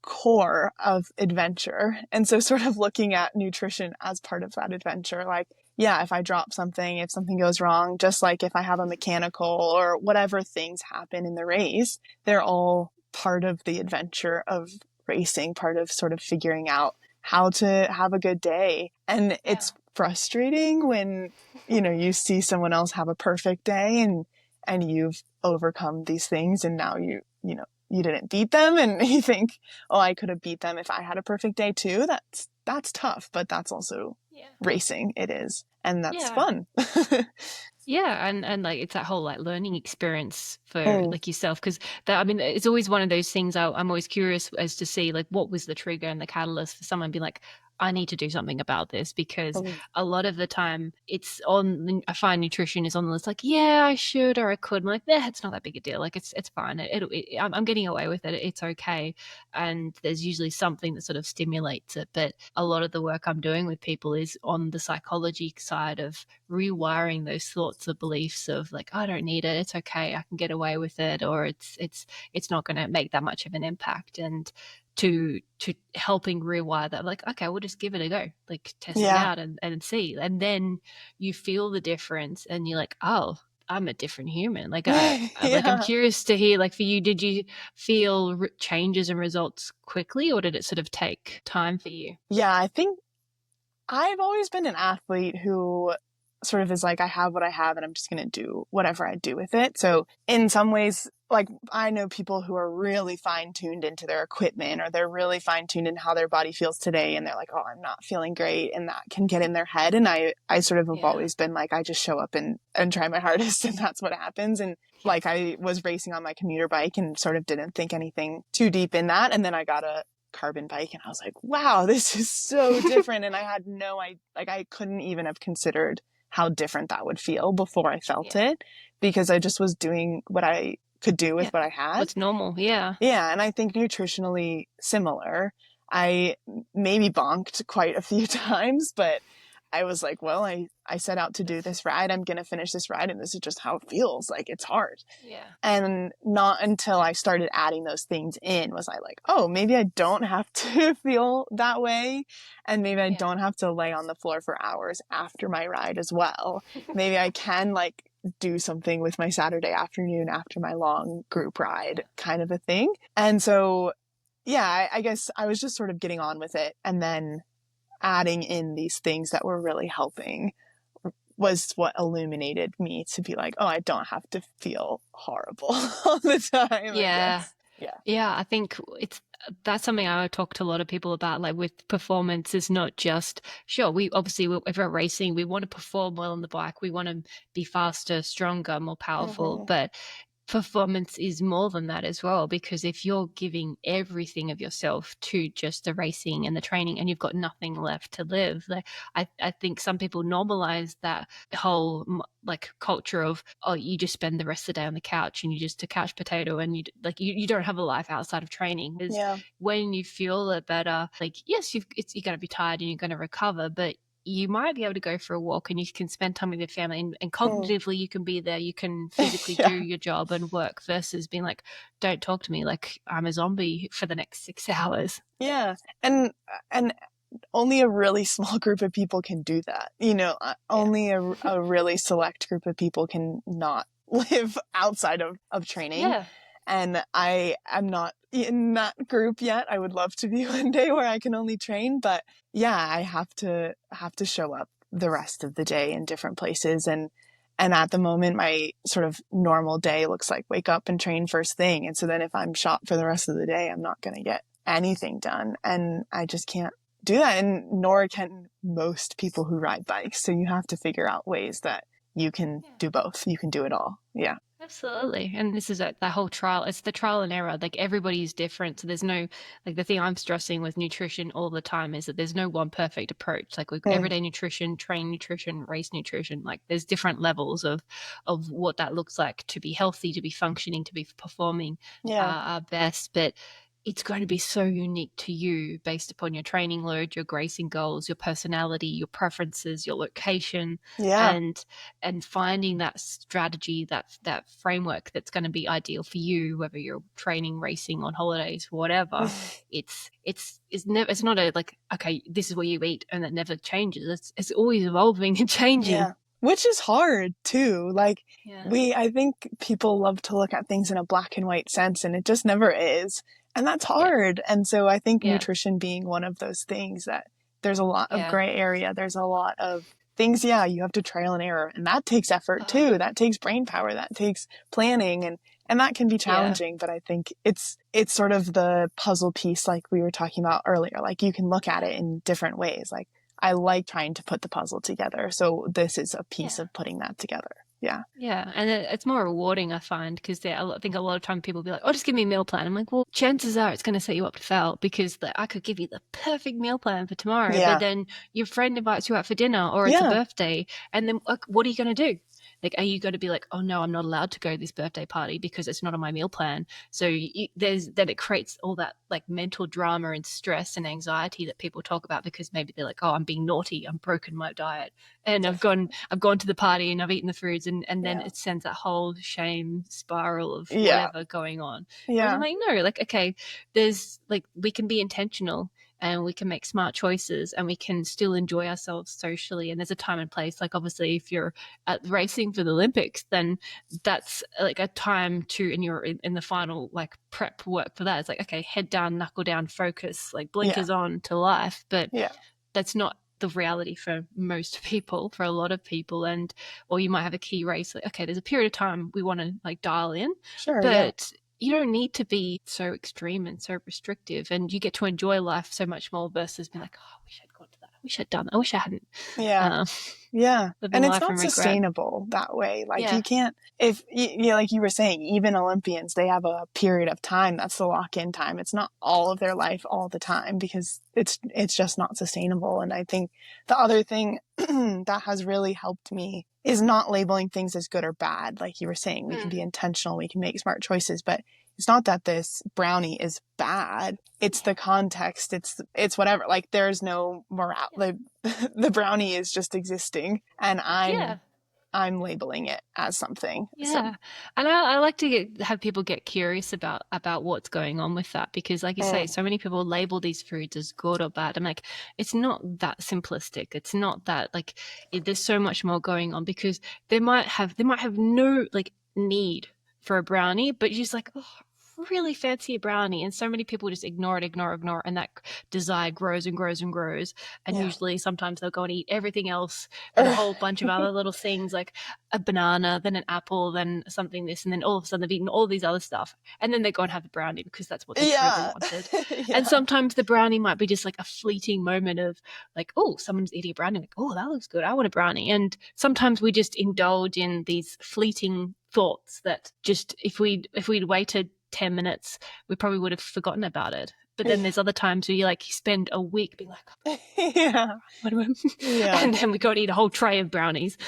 core of adventure. And so sort of looking at nutrition as part of that adventure, like, yeah, if I drop something, if something goes wrong, just like if I have a mechanical or whatever things happen in the race, they're all part of the adventure of racing, part of sort of figuring out how to have a good day. And Yeah. it's frustrating when, you see someone else have a perfect day and you've overcome these things and now you didn't beat them and you think, oh, I could have beat them if I had a perfect day too. That's tough, but that's also Yeah. racing. It is. And that's Yeah. fun. Yeah, and like it's that whole like learning experience for Mm, like yourself, because that, I mean, it's always one of those things I'm always curious as to see like what was the trigger and the catalyst for someone being like, I need to do something about this, because mm, a lot of the time it's on, I find nutrition is on the list like, yeah, I should or I could. I'm like, yeah, it's not that big a deal. Like it's fine. I'm getting away with it. It's okay. And there's usually something that sort of stimulates it. But a lot of the work I'm doing with people is on the psychology side of rewiring those thoughts or beliefs of like, I don't need it, it's okay, I can get away with it, or it's not going to make that much of an impact. And to helping rewire that, like, okay, we'll just give it a go, like test it yeah. out and see. And then you feel the difference and you're like, oh, I'm a different human. Like I'm Yeah. curious to hear, like, for you, did you feel changes and results quickly, or did it sort of take time for you? Yeah. I think I've always been an athlete who sort of is like, I have what I have and I'm just going to do whatever I do with it. So in some ways, like I know people who are really fine tuned into their equipment or they're really fine tuned in how their body feels today. And they're like, oh, I'm not feeling great. And that can get in their head. And I sort of have Yeah. always been like, I just show up and try my hardest and that's what happens. And Yeah. like I was racing on my commuter bike and sort of didn't think anything too deep in that. And then I got a carbon bike and I was like, wow, this is so different. And I had no idea, like I couldn't even have considered how different that would feel before I felt Yeah. it because I just was doing what I could do with Yeah. what I had. What's normal. Yeah. Yeah. And I think nutritionally similar. I maybe bonked quite a few times, but I was like, well, I set out to do this ride. I'm going to finish this ride. And this is just how it feels. Like it's hard. Yeah. And not until I started adding those things in was I like, oh, maybe I don't have to feel that way. And maybe I Yeah. don't have to lay on the floor for hours after my ride as well. Maybe I can like do something with my Saturday afternoon after my long group ride kind of a thing. And so, yeah, I guess I was just sort of getting on with it and then adding in these things that were really helping was what illuminated me to be like, oh, I don't have to feel horrible all the time, I Yeah. guess. Yeah. Yeah. I think that's something I talk to a lot of people about. Like with performance, is not just, sure, we obviously, if we're racing, we want to perform well on the bike. We want to be faster, stronger, more powerful. Mm-hmm. But performance is more than that as well, because if you're giving everything of yourself to just the racing and the training and you've got nothing left to live, like I think some people normalize that whole like culture of, oh, you just spend the rest of the day on the couch and you just a couch potato and you don't have a life outside of training. Is Yeah. when you feel it better, like, yes, you're going to be tired and you're going to recover, but you might be able to go for a walk and you can spend time with your family, and Mm. cognitively you can be there, you can physically do Yeah. your job and work, versus being like, don't talk to me, like I'm a zombie for the next 6 hours. Yeah. And only a really small group of people can do that. Yeah. Only a really select group of people can not live outside of training. Yeah. And I am not in that group yet. I would love to be one day where I can only train, but yeah, I have to show up the rest of the day in different places. And at the moment, my sort of normal day looks like wake up and train first thing. And so then if I'm shot for the rest of the day, I'm not going to get anything done. And I just can't do that. And nor can most people who ride bikes. So you have to figure out ways that you can Yeah. do both. You can do it all. Yeah. Absolutely. And this is that whole trial. It's the trial and error. Like everybody's different. So there's no, like the thing I'm stressing with nutrition all the time is that there's no one perfect approach. Like with Mm. everyday nutrition, train nutrition, race nutrition, like there's different levels of what that looks like to be healthy, to be functioning, to be performing Yeah. our best. But it's going to be so unique to you based upon your training load, your gracing goals, your personality, your preferences, your location, Yeah. and finding that strategy, that framework that's going to be ideal for you, whether you're training, racing, on holidays, whatever. It's never, it's not a like, okay, this is what you eat and that never changes. It's always evolving and changing. Yeah. Which is hard too. Like Yeah. I think people love to look at things in a black and white sense, and it just never is. And that's Yeah. hard. And so I think Yeah. nutrition being one of those things that there's a lot of Yeah. gray area. There's a lot of things, yeah, you have to trial and error. And that takes effort Oh, too. That takes brain power. That takes planning, and that can be yeah. challenging, but I think it's sort of the puzzle piece like we were talking about earlier. Like you can look at Yeah. it in different ways. Like I like trying to put the puzzle together. So this is a piece Yeah. of putting that together. Yeah. Yeah, and it's more rewarding, I find, because I think a lot of time people will be like, "Oh, just give me a meal plan." I'm like, "Well, chances are it's going to set you up to fail because I could give you the perfect meal plan for tomorrow, but Yeah. then your friend invites you out for dinner or it's a Yeah. birthday, and then like, what are you going to do? Like, are you going to be like, "Oh no, I'm not allowed to go to this birthday party because it's not on my meal plan"? So then it creates all that like mental drama and stress and anxiety that people talk about because maybe they're like, "Oh, I'm being naughty, I'm broken my diet." And Definitely. I've gone to the party and I've eaten the foods, and then Yeah. it sends that whole shame spiral of Yeah. whatever going on. Whereas I'm Yeah. like, no, like, okay, there's like, we can be intentional and we can make smart choices and we can still enjoy ourselves socially. And there's a time and place. Like, obviously, if you're at racing for the Olympics, then that's like a time to, and you're in the final like prep work for that. It's like, okay, head down, knuckle down, focus, like Yeah. blinkers on to life. But Yeah. that's not the reality for most people, for a lot of people. And or you might have a key race, like, okay, there's a period of time we want to like dial in, Sure. Yeah. but you don't need to be so extreme and so restrictive, and you get to enjoy life so much more versus being like, oh, I wish I'd gone to that, I wish I'd done that, I wish I hadn't. Yeah. um, Yeah. Living And it's life not and regret. sustainable that way. Like you Yeah. can't, if, like you were saying, even Olympians, they have a period of time. That's the lock in time. It's not all of their life all the time because it's just not sustainable. And I think the other thing that has really helped me is not labeling things as good or bad. Like you were saying, we can Mm. be intentional. We can make smart choices, but it's not that this brownie is bad. It's Yeah. the context. It's whatever. Like there's no morale. Yeah. The brownie is just existing, and Yeah. I'm labeling it as something. So Yeah, and I like to have people get curious about what's going on with that because, like you say, mm, so many people label these foods as good or bad. I'm like, it's not that simplistic. It's not that like there's so much more going on because they might have no like need for a brownie, but you're just like, oh, really fancy a brownie, and so many people just ignore, and that desire grows and grows and grows. And yeah. usually, sometimes they'll go and eat everything else and a whole bunch of other little things like a banana, then an apple, then something this, and then all of a sudden they've eaten all these other stuff. And then they go and have the brownie because that's what they truly Yeah. wanted. And Yeah. sometimes the brownie might be just like a fleeting moment of like, oh, someone's eating a brownie, like, oh, that looks good, I want a brownie. And sometimes we just indulge in these fleeting thoughts that just if we'd waited 10 minutes, we probably would have forgotten about it. But then there's other times where you spend a week being like, Yeah. Yeah. and then we go to eat a whole tray of brownies.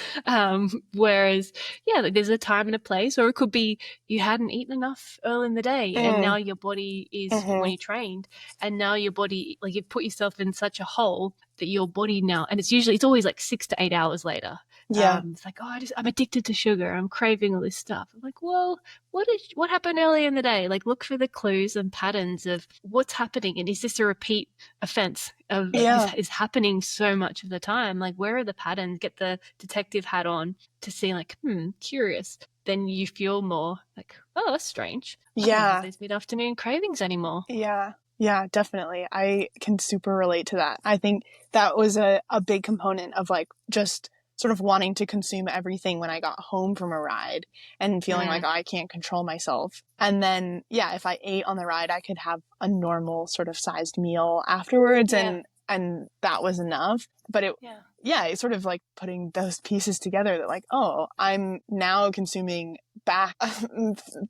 Whereas, yeah, like there's a time and a place, or it could be you hadn't eaten enough early in the day, and Mm, now your body is when hmm. you trained, and now your body, like you've put yourself in such a hole that your body now, and it's always like 6 to 8 hours later. Yeah. It's like, oh, I'm addicted to sugar. I'm craving all this stuff. I'm like, well, what happened earlier in the day? Like, look for the clues and patterns of what's happening, and is this a repeat offense of like this Yeah. is happening so much of the time? Like, where are the patterns? Get the detective hat on to see, like, curious. Then you feel more like, oh, that's strange. I don't have Yeah. these mid-afternoon cravings anymore. Yeah. Yeah, definitely. I can super relate to that. I think that was a big component of like just sort of wanting to consume everything when I got home from a ride and feeling like, Mm, oh, I can't control myself. And then, yeah, if I ate on the ride, I could have a normal sort of sized meal afterwards, yeah, and that was enough. But yeah, yeah, it's sort of like putting those pieces together that like, oh, I'm now consuming back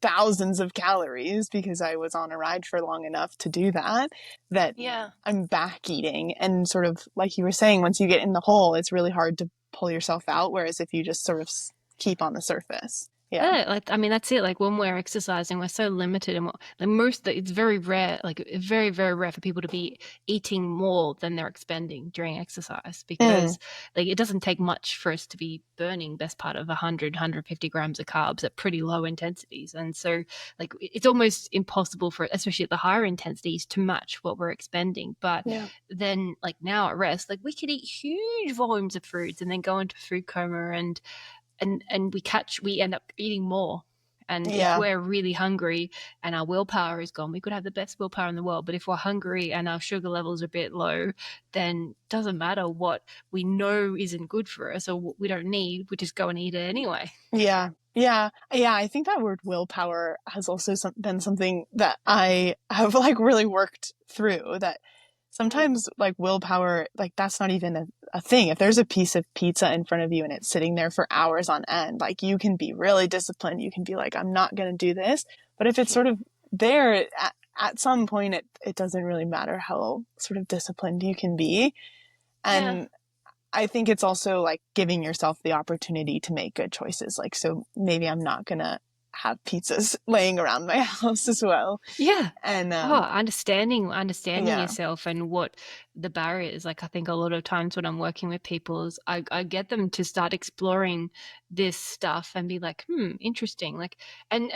thousands of calories because I was on a ride for long enough to do that, that yeah. I'm back eating. And sort of like you were saying, once you get in the hole, it's really hard to pull yourself out. Whereas if you just sort of keep on the surface. Yeah. Yeah, like I mean that's it. Like when we're exercising, we're so limited, and like most it's very rare, like very very rare for people to be eating more than they're expending during exercise Mm, because like it doesn't take much for us to be burning best part of 150 grams of carbs at pretty low intensities, and so like it's almost impossible for especially at the higher intensities to match what we're expending. But yeah. then like now at rest, like we could eat huge volumes of foods and then go into food coma and we end up eating more. And if Yeah. we're really hungry and our willpower is gone, we could have the best willpower in the world. But if we're hungry and our sugar levels are a bit low, then it doesn't matter what we know isn't good for us or what we don't need, we just go and eat it anyway. Yeah. Yeah. Yeah. I think that word willpower has also been something that I have like really worked through, that Mm. sometimes like willpower, like that's not even a thing. If there's a piece of pizza in front of you and it's sitting there for hours on end, like you can be really disciplined. You can be like, I'm not going to do this. But if it's Yeah. sort of there at some point, it doesn't really matter how sort of disciplined you can be. Yeah. And I think it's also like giving yourself the opportunity to make good choices. Like, so maybe I'm not going to have pizzas laying around my house as well. Yeah. And, Oh, understanding yeah, yourself and what the barrier is. Like I think a lot of times when I'm working with people is I get them to start exploring this stuff and be like, interesting. Like and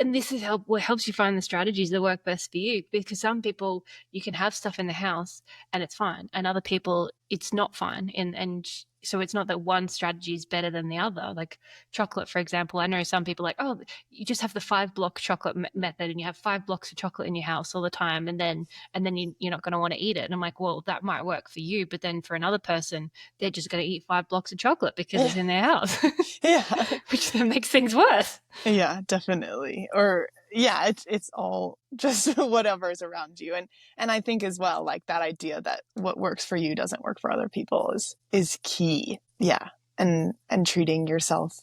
this is what helps you find the strategies that work best for you. Because some people you can have stuff in the house and it's fine, and other people it's not fine. And so it's not that one strategy is better than the other. Like chocolate, for example, I know some people like, oh, you just have the 5 block chocolate method and you have 5 blocks of chocolate in your house all the time and then you're not going to want to eat it. And I'm like, well, that might work for you, but then for another person they're just going to eat 5 blocks of chocolate because yeah, it's in their house. yeah. Which then makes things worse. Yeah, definitely. Or yeah, it's all just whatever is around you. And I think as well, like that idea that what works for you doesn't work for other people is key. Yeah. And treating yourself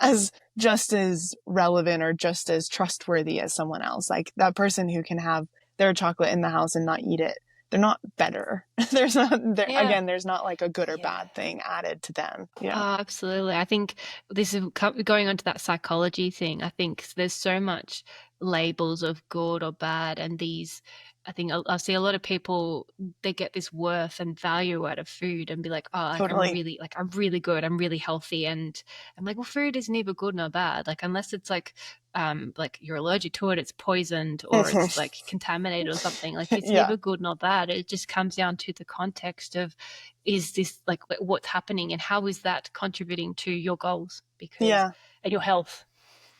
as just as relevant or just as trustworthy as someone else. Like that person who can have their chocolate in the house and not eat it, they're not better. There's not there Yeah. again, there's not like a good or Yeah. bad thing added to them. Yeah. Oh, absolutely. I think this is going on to that psychology thing. I think there's so much labels of good or bad, and these. I think I see a lot of people they get this worth and value out of food and be like, oh, Totally. like I'm really good, I'm really healthy, and I'm like, well, food is neither good nor bad. Like unless it's like you're allergic to it, it's poisoned or it's like contaminated or something. Like it's Yeah. neither good nor bad. It just comes down to the context of is this like what's happening and how is that contributing to your goals because Yeah. and your health.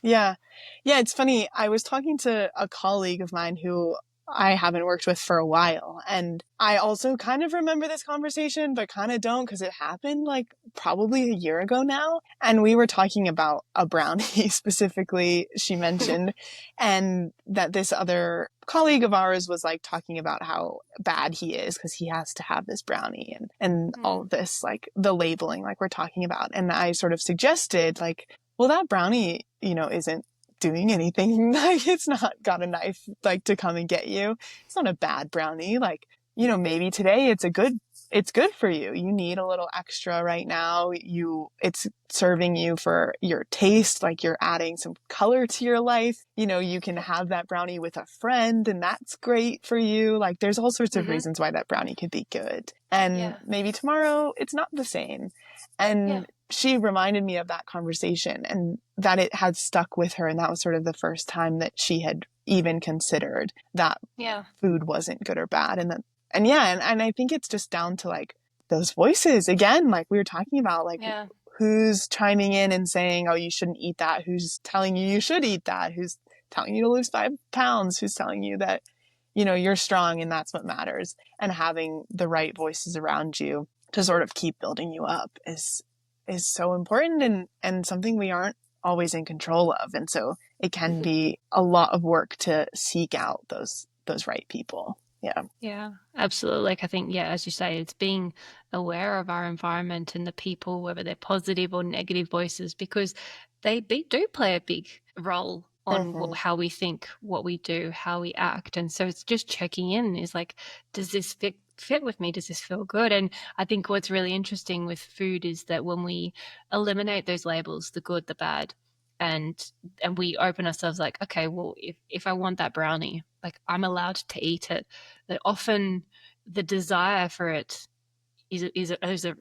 Yeah. Yeah, it's funny. I was talking to a colleague of mine who I haven't worked with for a while. And I also kind of remember this conversation, but kind of don't because it happened like probably a year ago now. And we were talking about a brownie specifically, she mentioned, and that this other colleague of ours was like talking about how bad he is because he has to have this brownie and all Mm. of this, like the labeling, like we're talking about. And I sort of suggested, like, well, that brownie, isn't doing anything. Like, it's not got a knife, like, to come and get you. It's not a bad brownie. Like, maybe today it's good for you. You need a little extra right now. It's serving you for your taste. Like, you're adding some color to your life. You can have that brownie with a friend and that's great for you. Like, there's all sorts of Mm-hmm. reasons why that brownie could be good. And Yeah. maybe tomorrow it's not the same. Yeah. And she reminded me of that conversation and that it had stuck with her. And that was sort of the first time that she had even considered that Yeah. food wasn't good or bad. And yeah, and I think it's just down to like those voices again, like we were talking about, like Yeah. who's chiming in and saying, oh, you shouldn't eat that? Who's telling you you should eat that? Who's telling you to lose 5 pounds? Who's telling you that, you're strong and that's what matters? And having the right voices around you to sort of keep building you up is so important and something we aren't always in control of. And so it can be a lot of work to seek out those right people. Yeah. Yeah, absolutely. Like I think, yeah, as you say, it's being aware of our environment and the people, whether they're positive or negative voices, because do play a big role on Mm-hmm. how we think, what we do, how we act. And so it's just checking in is like, does this fit with me? Does this feel good? And I think what's really interesting with food is that when we eliminate those labels, the good, the bad, and we open ourselves like, okay, well, if I want that brownie, like I'm allowed to eat it, that often the desire for it is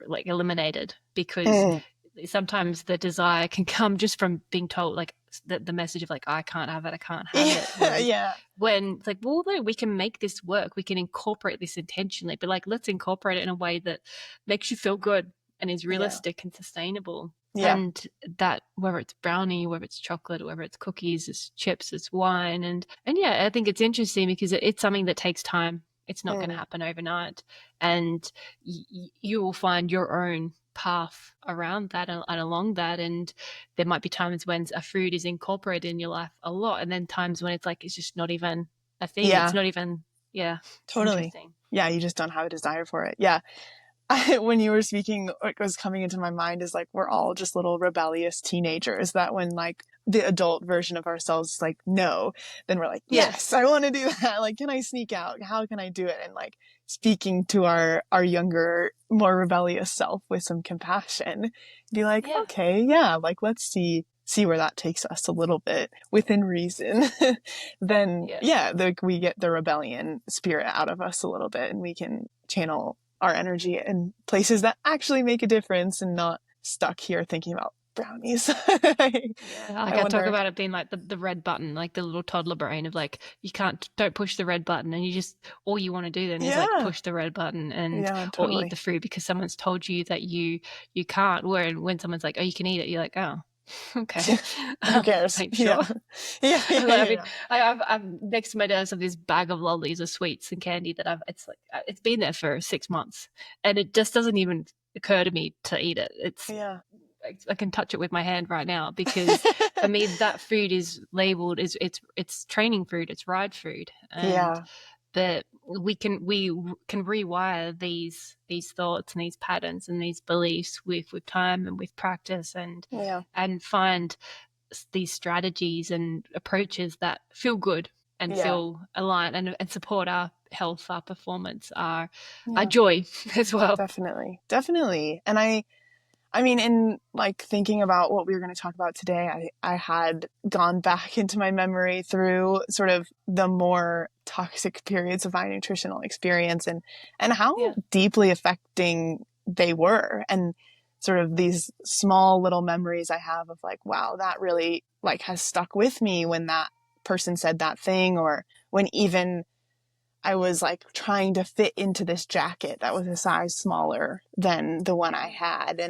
like eliminated, because Mm. sometimes the desire can come just from being told, like the message of like, I can't have it, I can't have it. Yeah, Whereas yeah, when it's like, well, no, we can make this work, we can incorporate this intentionally, but like, let's incorporate it in a way that makes you feel good and is yeah, realistic and sustainable. yeah. And that, whether it's brownie, whether it's chocolate, whether it's cookies, it's chips, it's wine, and yeah, I think it's interesting because it's something that takes time. It's not going to Mm. happen overnight, and you will find your own path around that and along that. And there might be times when a food is incorporated in your life a lot, and then times when it's like it's just not even a thing. It's Yeah, not even, yeah, it's totally. interesting. Yeah, you just don't have a desire for it. Yeah. When you were speaking, what was coming into my mind is like we're all just little rebellious teenagers that when like the adult version of ourselves is like no, then we're like Yeah, yes, I want to do that. Like, can I sneak out? How can I do it? And like speaking to our younger, more rebellious self with some compassion, be like, yeah, okay, yeah, like let's see where that takes us a little bit within reason. Then yeah, yeah, like we get the rebellion spirit out of us a little bit, and we can channel our energy in places that actually make a difference and not stuck here thinking about brownies. yeah. Like I I talk wonder. about it being like the red button, like the little toddler brain of like, you can't, don't push the red button, and you just, all you want to do then is like Yeah. push the red button and Yeah, or eat the totally. food because someone's told you that you can't. Where when someone's like, oh, you can eat it, you're like, oh, okay. Who cares? Are you Yeah. sure? Yeah, yeah, I mean, yeah. I've next to my desk have this bag of lollies or sweets and candy that it's like, it's been there for 6 months, and it just doesn't even occur to me to eat it. Yeah. I can touch it with my hand right now, because for me that food is labeled as it's training food, it's ride food, and Yeah. but we can rewire these thoughts and these patterns and these beliefs with time and with practice, Yeah. and find these strategies and approaches that feel good and Yeah. feel aligned and support our health, our performance, our Yeah. joy as well. Definitely. Definitely. And I mean, in like thinking about what we were going to talk about today, I had gone back into my memory through sort of the more toxic periods of my nutritional experience and how Yeah, deeply affecting they were. And sort of these small little memories I have of like, wow, that really like has stuck with me when that person said that thing, or when even I was like trying to fit into this jacket that was a size smaller than the one I had,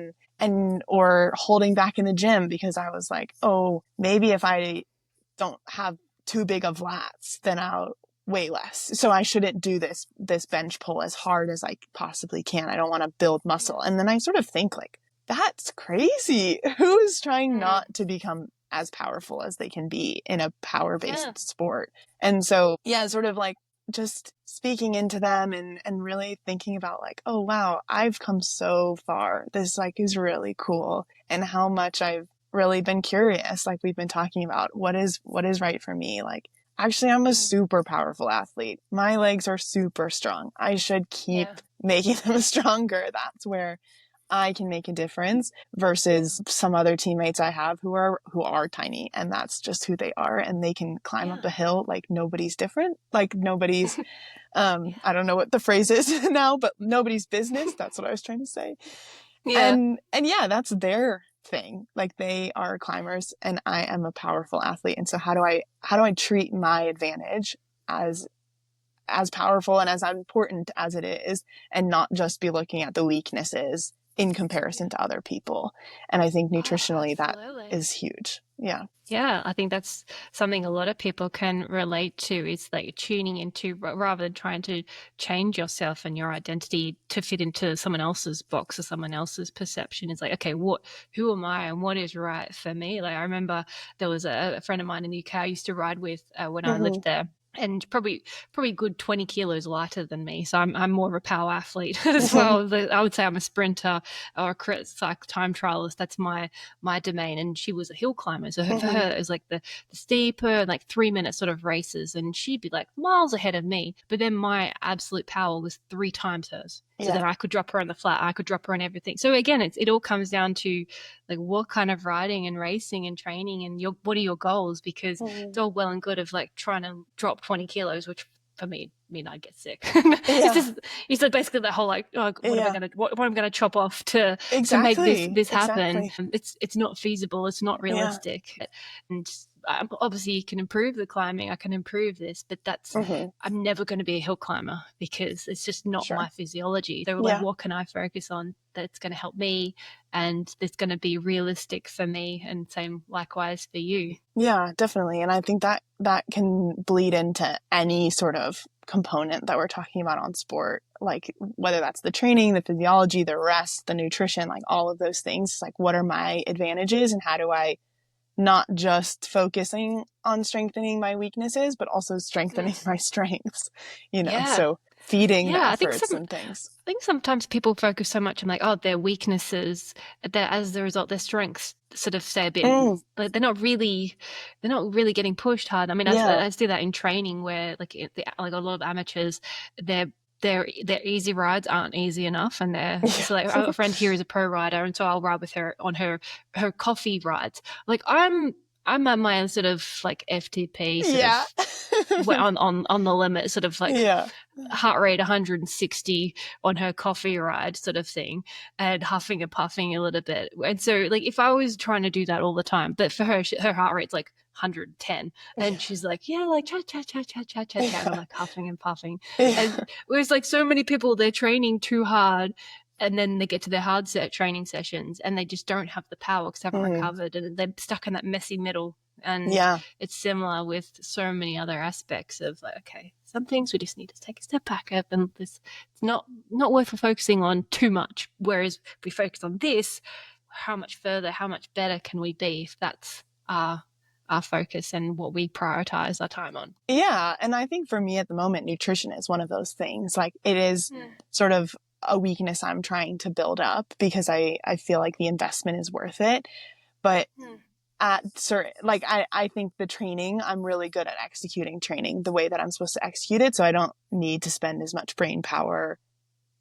or holding back in the gym because I was like, oh, maybe if I don't have too big of lats, then I'll weigh less. So I shouldn't do this bench pull as hard as I possibly can. I don't want to build muscle. yeah, And then I sort of think like, that's crazy. Who is trying mm, not to become as powerful as they can be in a power yeah, based sport? And so, yeah, sort of like just speaking into them and really thinking about like, oh wow, I've come so far. This like is really cool. And how much I've really been curious, like we've been talking about, what is right for me. Like, actually, I'm a mm, super powerful athlete. My legs are super strong. I should yeah, keep making them stronger. That's where I can make a difference yeah, versus some other teammates I have who are tiny, and that's just who they are, and they can climb up yeah, a hill like nobody's different, like nobody's yeah, I don't know what the phrase is now, but nobody's business. That's what I was trying to say. yeah, And yeah, that's their thing. Like they are climbers and I am a powerful athlete. And so how do I treat my advantage as powerful and as important as it is, and not just be looking at the weaknesses in yeah. comparison to other people. And I think Oh, nutritionally that absolutely. is huge. Yeah. Yeah, I think that's something a lot of people can relate to, is like tuning into, rather than trying to change yourself and your identity to fit into someone else's box or someone else's perception. It's like, okay, who am I and what is right for me? Like I remember there was a friend of mine in the UK I used to ride with when I Mm-hmm. lived there. And probably good 20 kilos lighter than me. So I'm more of a power athlete as Mm-hmm. well. I would say I'm a sprinter or it's like time trialist. That's my domain. And she was a hill climber. So for Mm-hmm. her, it was like the steeper, like 3 minute sort of races. And she'd be like miles ahead of me. But then my absolute power was 3 times hers. So Yeah. then I could drop her on the flat, I could drop her on everything. So again, it all comes down to like what kind of riding and racing and training and what are your goals? Because it's Mhm. all well and good of like trying to drop 20 kilos, which for me, I'd get sick. Yeah. It's just basically that whole like, oh, Yeah. what am I gonna chop off to make Exactly. this happen? Exactly. It's not feasible. It's not Yeah. realistic. And obviously, you can improve the climbing. I can improve this, but Hmm. I'm never going to be a hill climber because it's just not my Sure. physiology. So like, Yeah. what can I focus on that's going to help me and that's going to be realistic for me, and same likewise for you. Yeah, definitely. And I think that that can bleed into any sort of component that we're talking about on sport, like whether that's the training, the physiology, the rest, the nutrition, like all of those things. It's like, what are my advantages and how do I not just focusing on strengthening my weaknesses, but also strengthening my strengths, Yeah. so feeding the Yeah, efforts and things. I think sometimes people focus so much on like, oh, their weaknesses, that as a result, their strengths sort of stay a bit Mm, like they're not really getting pushed hard. I mean, yeah. I see that in training where like a lot of amateurs, their their easy rides aren't easy enough, and they're so like Yeah. a friend here is a pro rider, and so I'll ride with her on her coffee rides. Like I'm at my sort of like FTP sort Yeah. of on the limit, sort of like Yeah. heart rate 160 on her coffee ride sort of thing, and huffing and puffing a little bit. And so like if I was trying to do that all the time, but for her, her heart rate's like 110, and she's like, yeah, like chat chat chat chat chat chat chat, and I'm like huffing and puffing. Yeah. And whereas like so many people, they're training too hard, and then they get to their hard set training sessions and they just don't have the power because they haven't Mm, recovered, and they're stuck in that messy middle. And yeah. it's similar with so many other aspects of like, okay, some things we just need to take a step back up, and this it's not worth focusing on too much. Whereas if we focus on this, how much further, how much better can we be if that's our focus and what we prioritize our time on? Yeah. And I think for me at the moment, nutrition is one of those things. Like it is Mm. sort of a weakness I'm trying to build up because I feel like the investment is worth it. But Mm. at certain, like I think the training, I'm really good at executing training the way that I'm supposed to execute it. So I don't need to spend as much brain power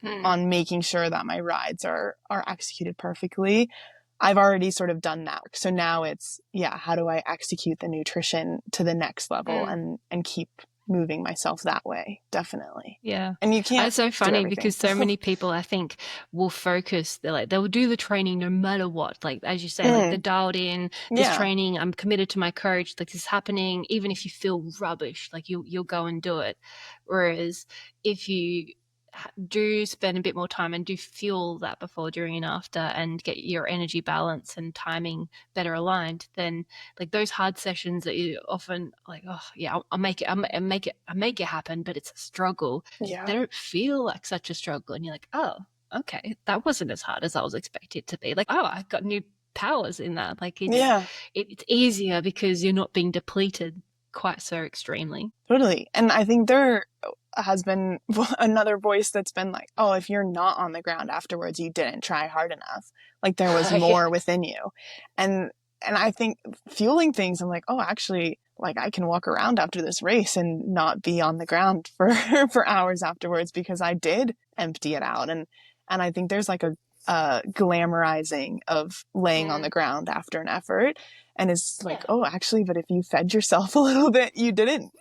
Mm. on making sure that my rides are executed perfectly. I've already sort of done that. So now it's, yeah, how do I execute the nutrition to the next level Mm. and keep moving myself that way? Definitely. Yeah. And you can't It's so do funny everything. because so many people, I think, will focus. They'll do the training no matter what. Like, as you say, like they're Mm, dialed in, this yeah. training, I'm committed to my coach, like this is happening, even if you feel rubbish, like you'll go and do it. Whereas if you do spend a bit more time and do fuel that before, during, and after, and get your energy balance and timing better aligned, then like those hard sessions that you often like, oh yeah, I'll make it, I make it happen, but it's a struggle. They Yeah. don't feel like such a struggle, and you're like, oh, okay, that wasn't as hard as I was expected to be. Like, oh, I've got new powers in that. Like Yeah. it's easier because you're not being depleted quite so extremely. Totally. And I think there has been another voice that's been like, oh, if you're not on the ground afterwards, you didn't try hard enough. Like there was Yeah. more within you. And I think fueling things, I'm like, oh, actually, like I can walk around after this race and not be on the ground for for hours afterwards because I did empty it out. And I think there's like a glamorizing of laying on the Mm. ground after an effort. And it's like, Yeah. oh, actually, but if you fed yourself a little bit, you don't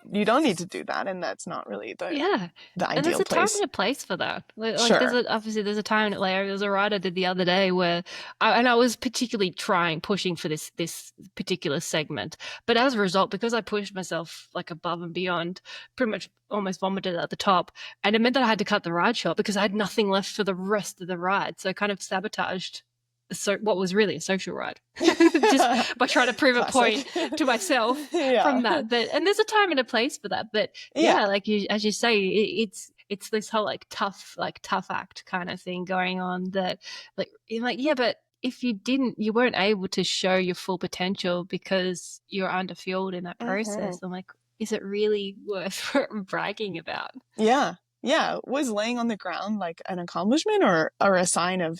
need to do that. And that's not really Yeah. the And there's ideal a time and place. a place for that. Like Sure. obviously there's a time, like there's a ride I did the other day where I was particularly pushing for this particular segment. But as a result, because I pushed myself like above and beyond, pretty much almost vomited at the top. And it meant that I had to cut the ride short because I had nothing left for the rest of the ride. So I kind of sabotaged what was really a social ride just by trying to prove a point Classic. to myself Yeah. from that. But and there's a time and a place for that. But Yeah. yeah, like as you say, it's this whole like tough act kind of thing going on, that like you're like, yeah, but if you weren't able to show your full potential because you're underfueled in that Hmm. process. I'm like, is it really worth bragging about? Yeah. Yeah. Was laying on the ground like an accomplishment or a sign of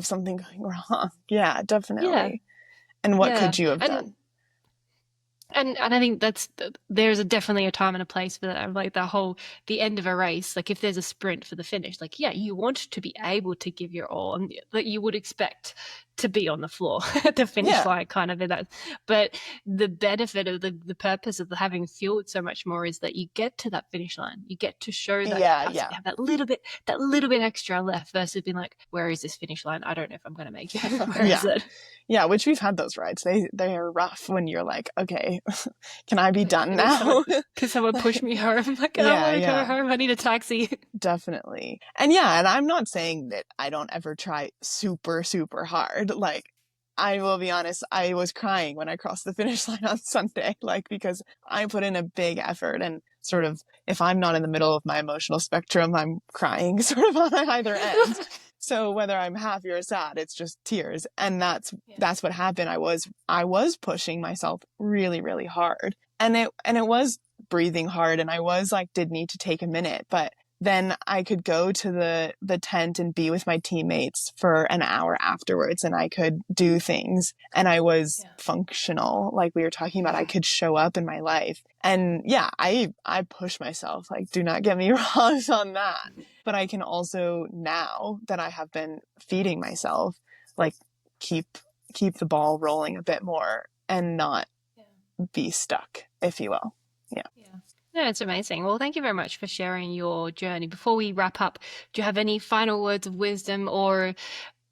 something going wrong? Yeah, Yeah. definitely. And what Yeah. could you have And done? And I think there's definitely a time and a place for that. Like the end of a race. Like if there's a sprint for the finish, like yeah, you want to be able to give your all, and that you would expect to be on the floor at the finish Yeah. line, kind of in that. But the benefit of the purpose of having fueled so much more is that you get to that finish line, you get to show that Yeah. us Yeah. you have that little bit extra left versus being like, where is this finish line? I don't know if I'm going to make it. Where is Yeah. it? Yeah, which we've had those rides. They are rough when you're like, okay, can I be Like, done now? can someone push me home? I'm like, I Yeah, want to go yeah, home. I need a taxi. definitely. And yeah, and I'm not saying that I don't ever try super, super hard. Like, I will be honest, I was crying when I crossed the finish line on Sunday, like, because I put in a big effort and sort of, if I'm not in the middle of my emotional spectrum, I'm crying sort of on either end. So whether I'm happy or sad, it's just tears. And that's what happened. I was pushing myself really, really hard. And it was breathing hard, and I was like did need to take a minute, but then I could go to the tent and be with my teammates for an hour afterwards, and I could do things, and I was Yeah. functional, like we were talking about. I could show up in my life. And yeah, I push myself, like, do not get me wrong on that. But I can also, now that I have been feeding myself, like, keep keep the ball rolling a bit more and not Yeah. be stuck, if you will. Yeah. Yeah. No, it's amazing. Well, thank you very much for sharing your journey. Before we wrap up, do you have any final words of wisdom or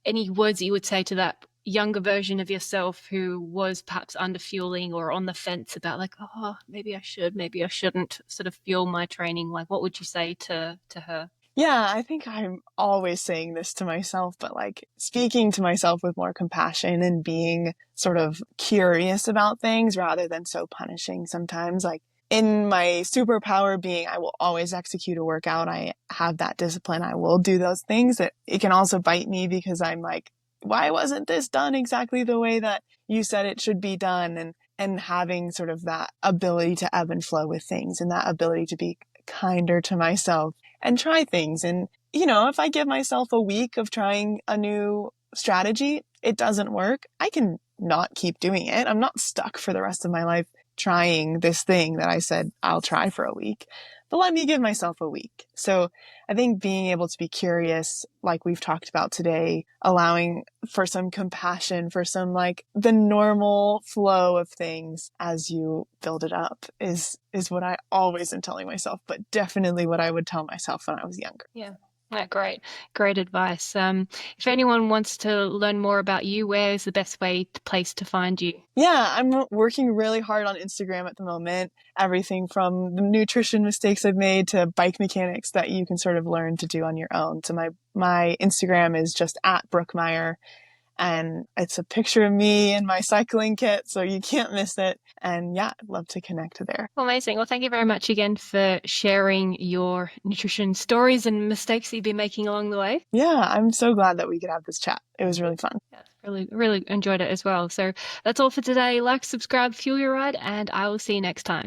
any words that you would say to that younger version of yourself who was perhaps under fueling or on the fence about like, oh, maybe I should, maybe I shouldn't sort of fuel my training? Like, what would you say to her? Yeah, I think I'm always saying this to myself, but like speaking to myself with more compassion and being sort of curious about things rather than so punishing sometimes. Like, in my superpower being, I will always execute a workout. I have that discipline. I will do those things. It can also bite me because I'm like, why wasn't this done exactly the way that you said it should be done? And having sort of that ability to ebb and flow with things, and that ability to be kinder to myself and try things. And, if I give myself a week of trying a new strategy, it doesn't work, I can not keep doing it. I'm not stuck for the rest of my life trying this thing that I said I'll try for a week. But let me give myself a week. So I think being able to be curious, like we've talked about today, allowing for some compassion, for some like the normal flow of things as you build it up is what I always am telling myself, but definitely what I would tell myself when I was younger. Yeah. Yeah, great advice. If anyone wants to learn more about you, where is the best place to find you? Yeah, I'm working really hard on Instagram at the moment. Everything from the nutrition mistakes I've made to bike mechanics that you can sort of learn to do on your own. So my Instagram is just at Brookmyer, and it's a picture of me and my cycling kit, so you can't miss it. And yeah, I'd love to connect there. Well, amazing. Well, thank you very much again for sharing your nutrition stories and mistakes that you've been making along the way. Yeah, I'm so glad that we could have this chat. It was really fun. Yeah, really enjoyed it as well. So that's all for today. Like, subscribe, fuel your ride, and I will see you next time.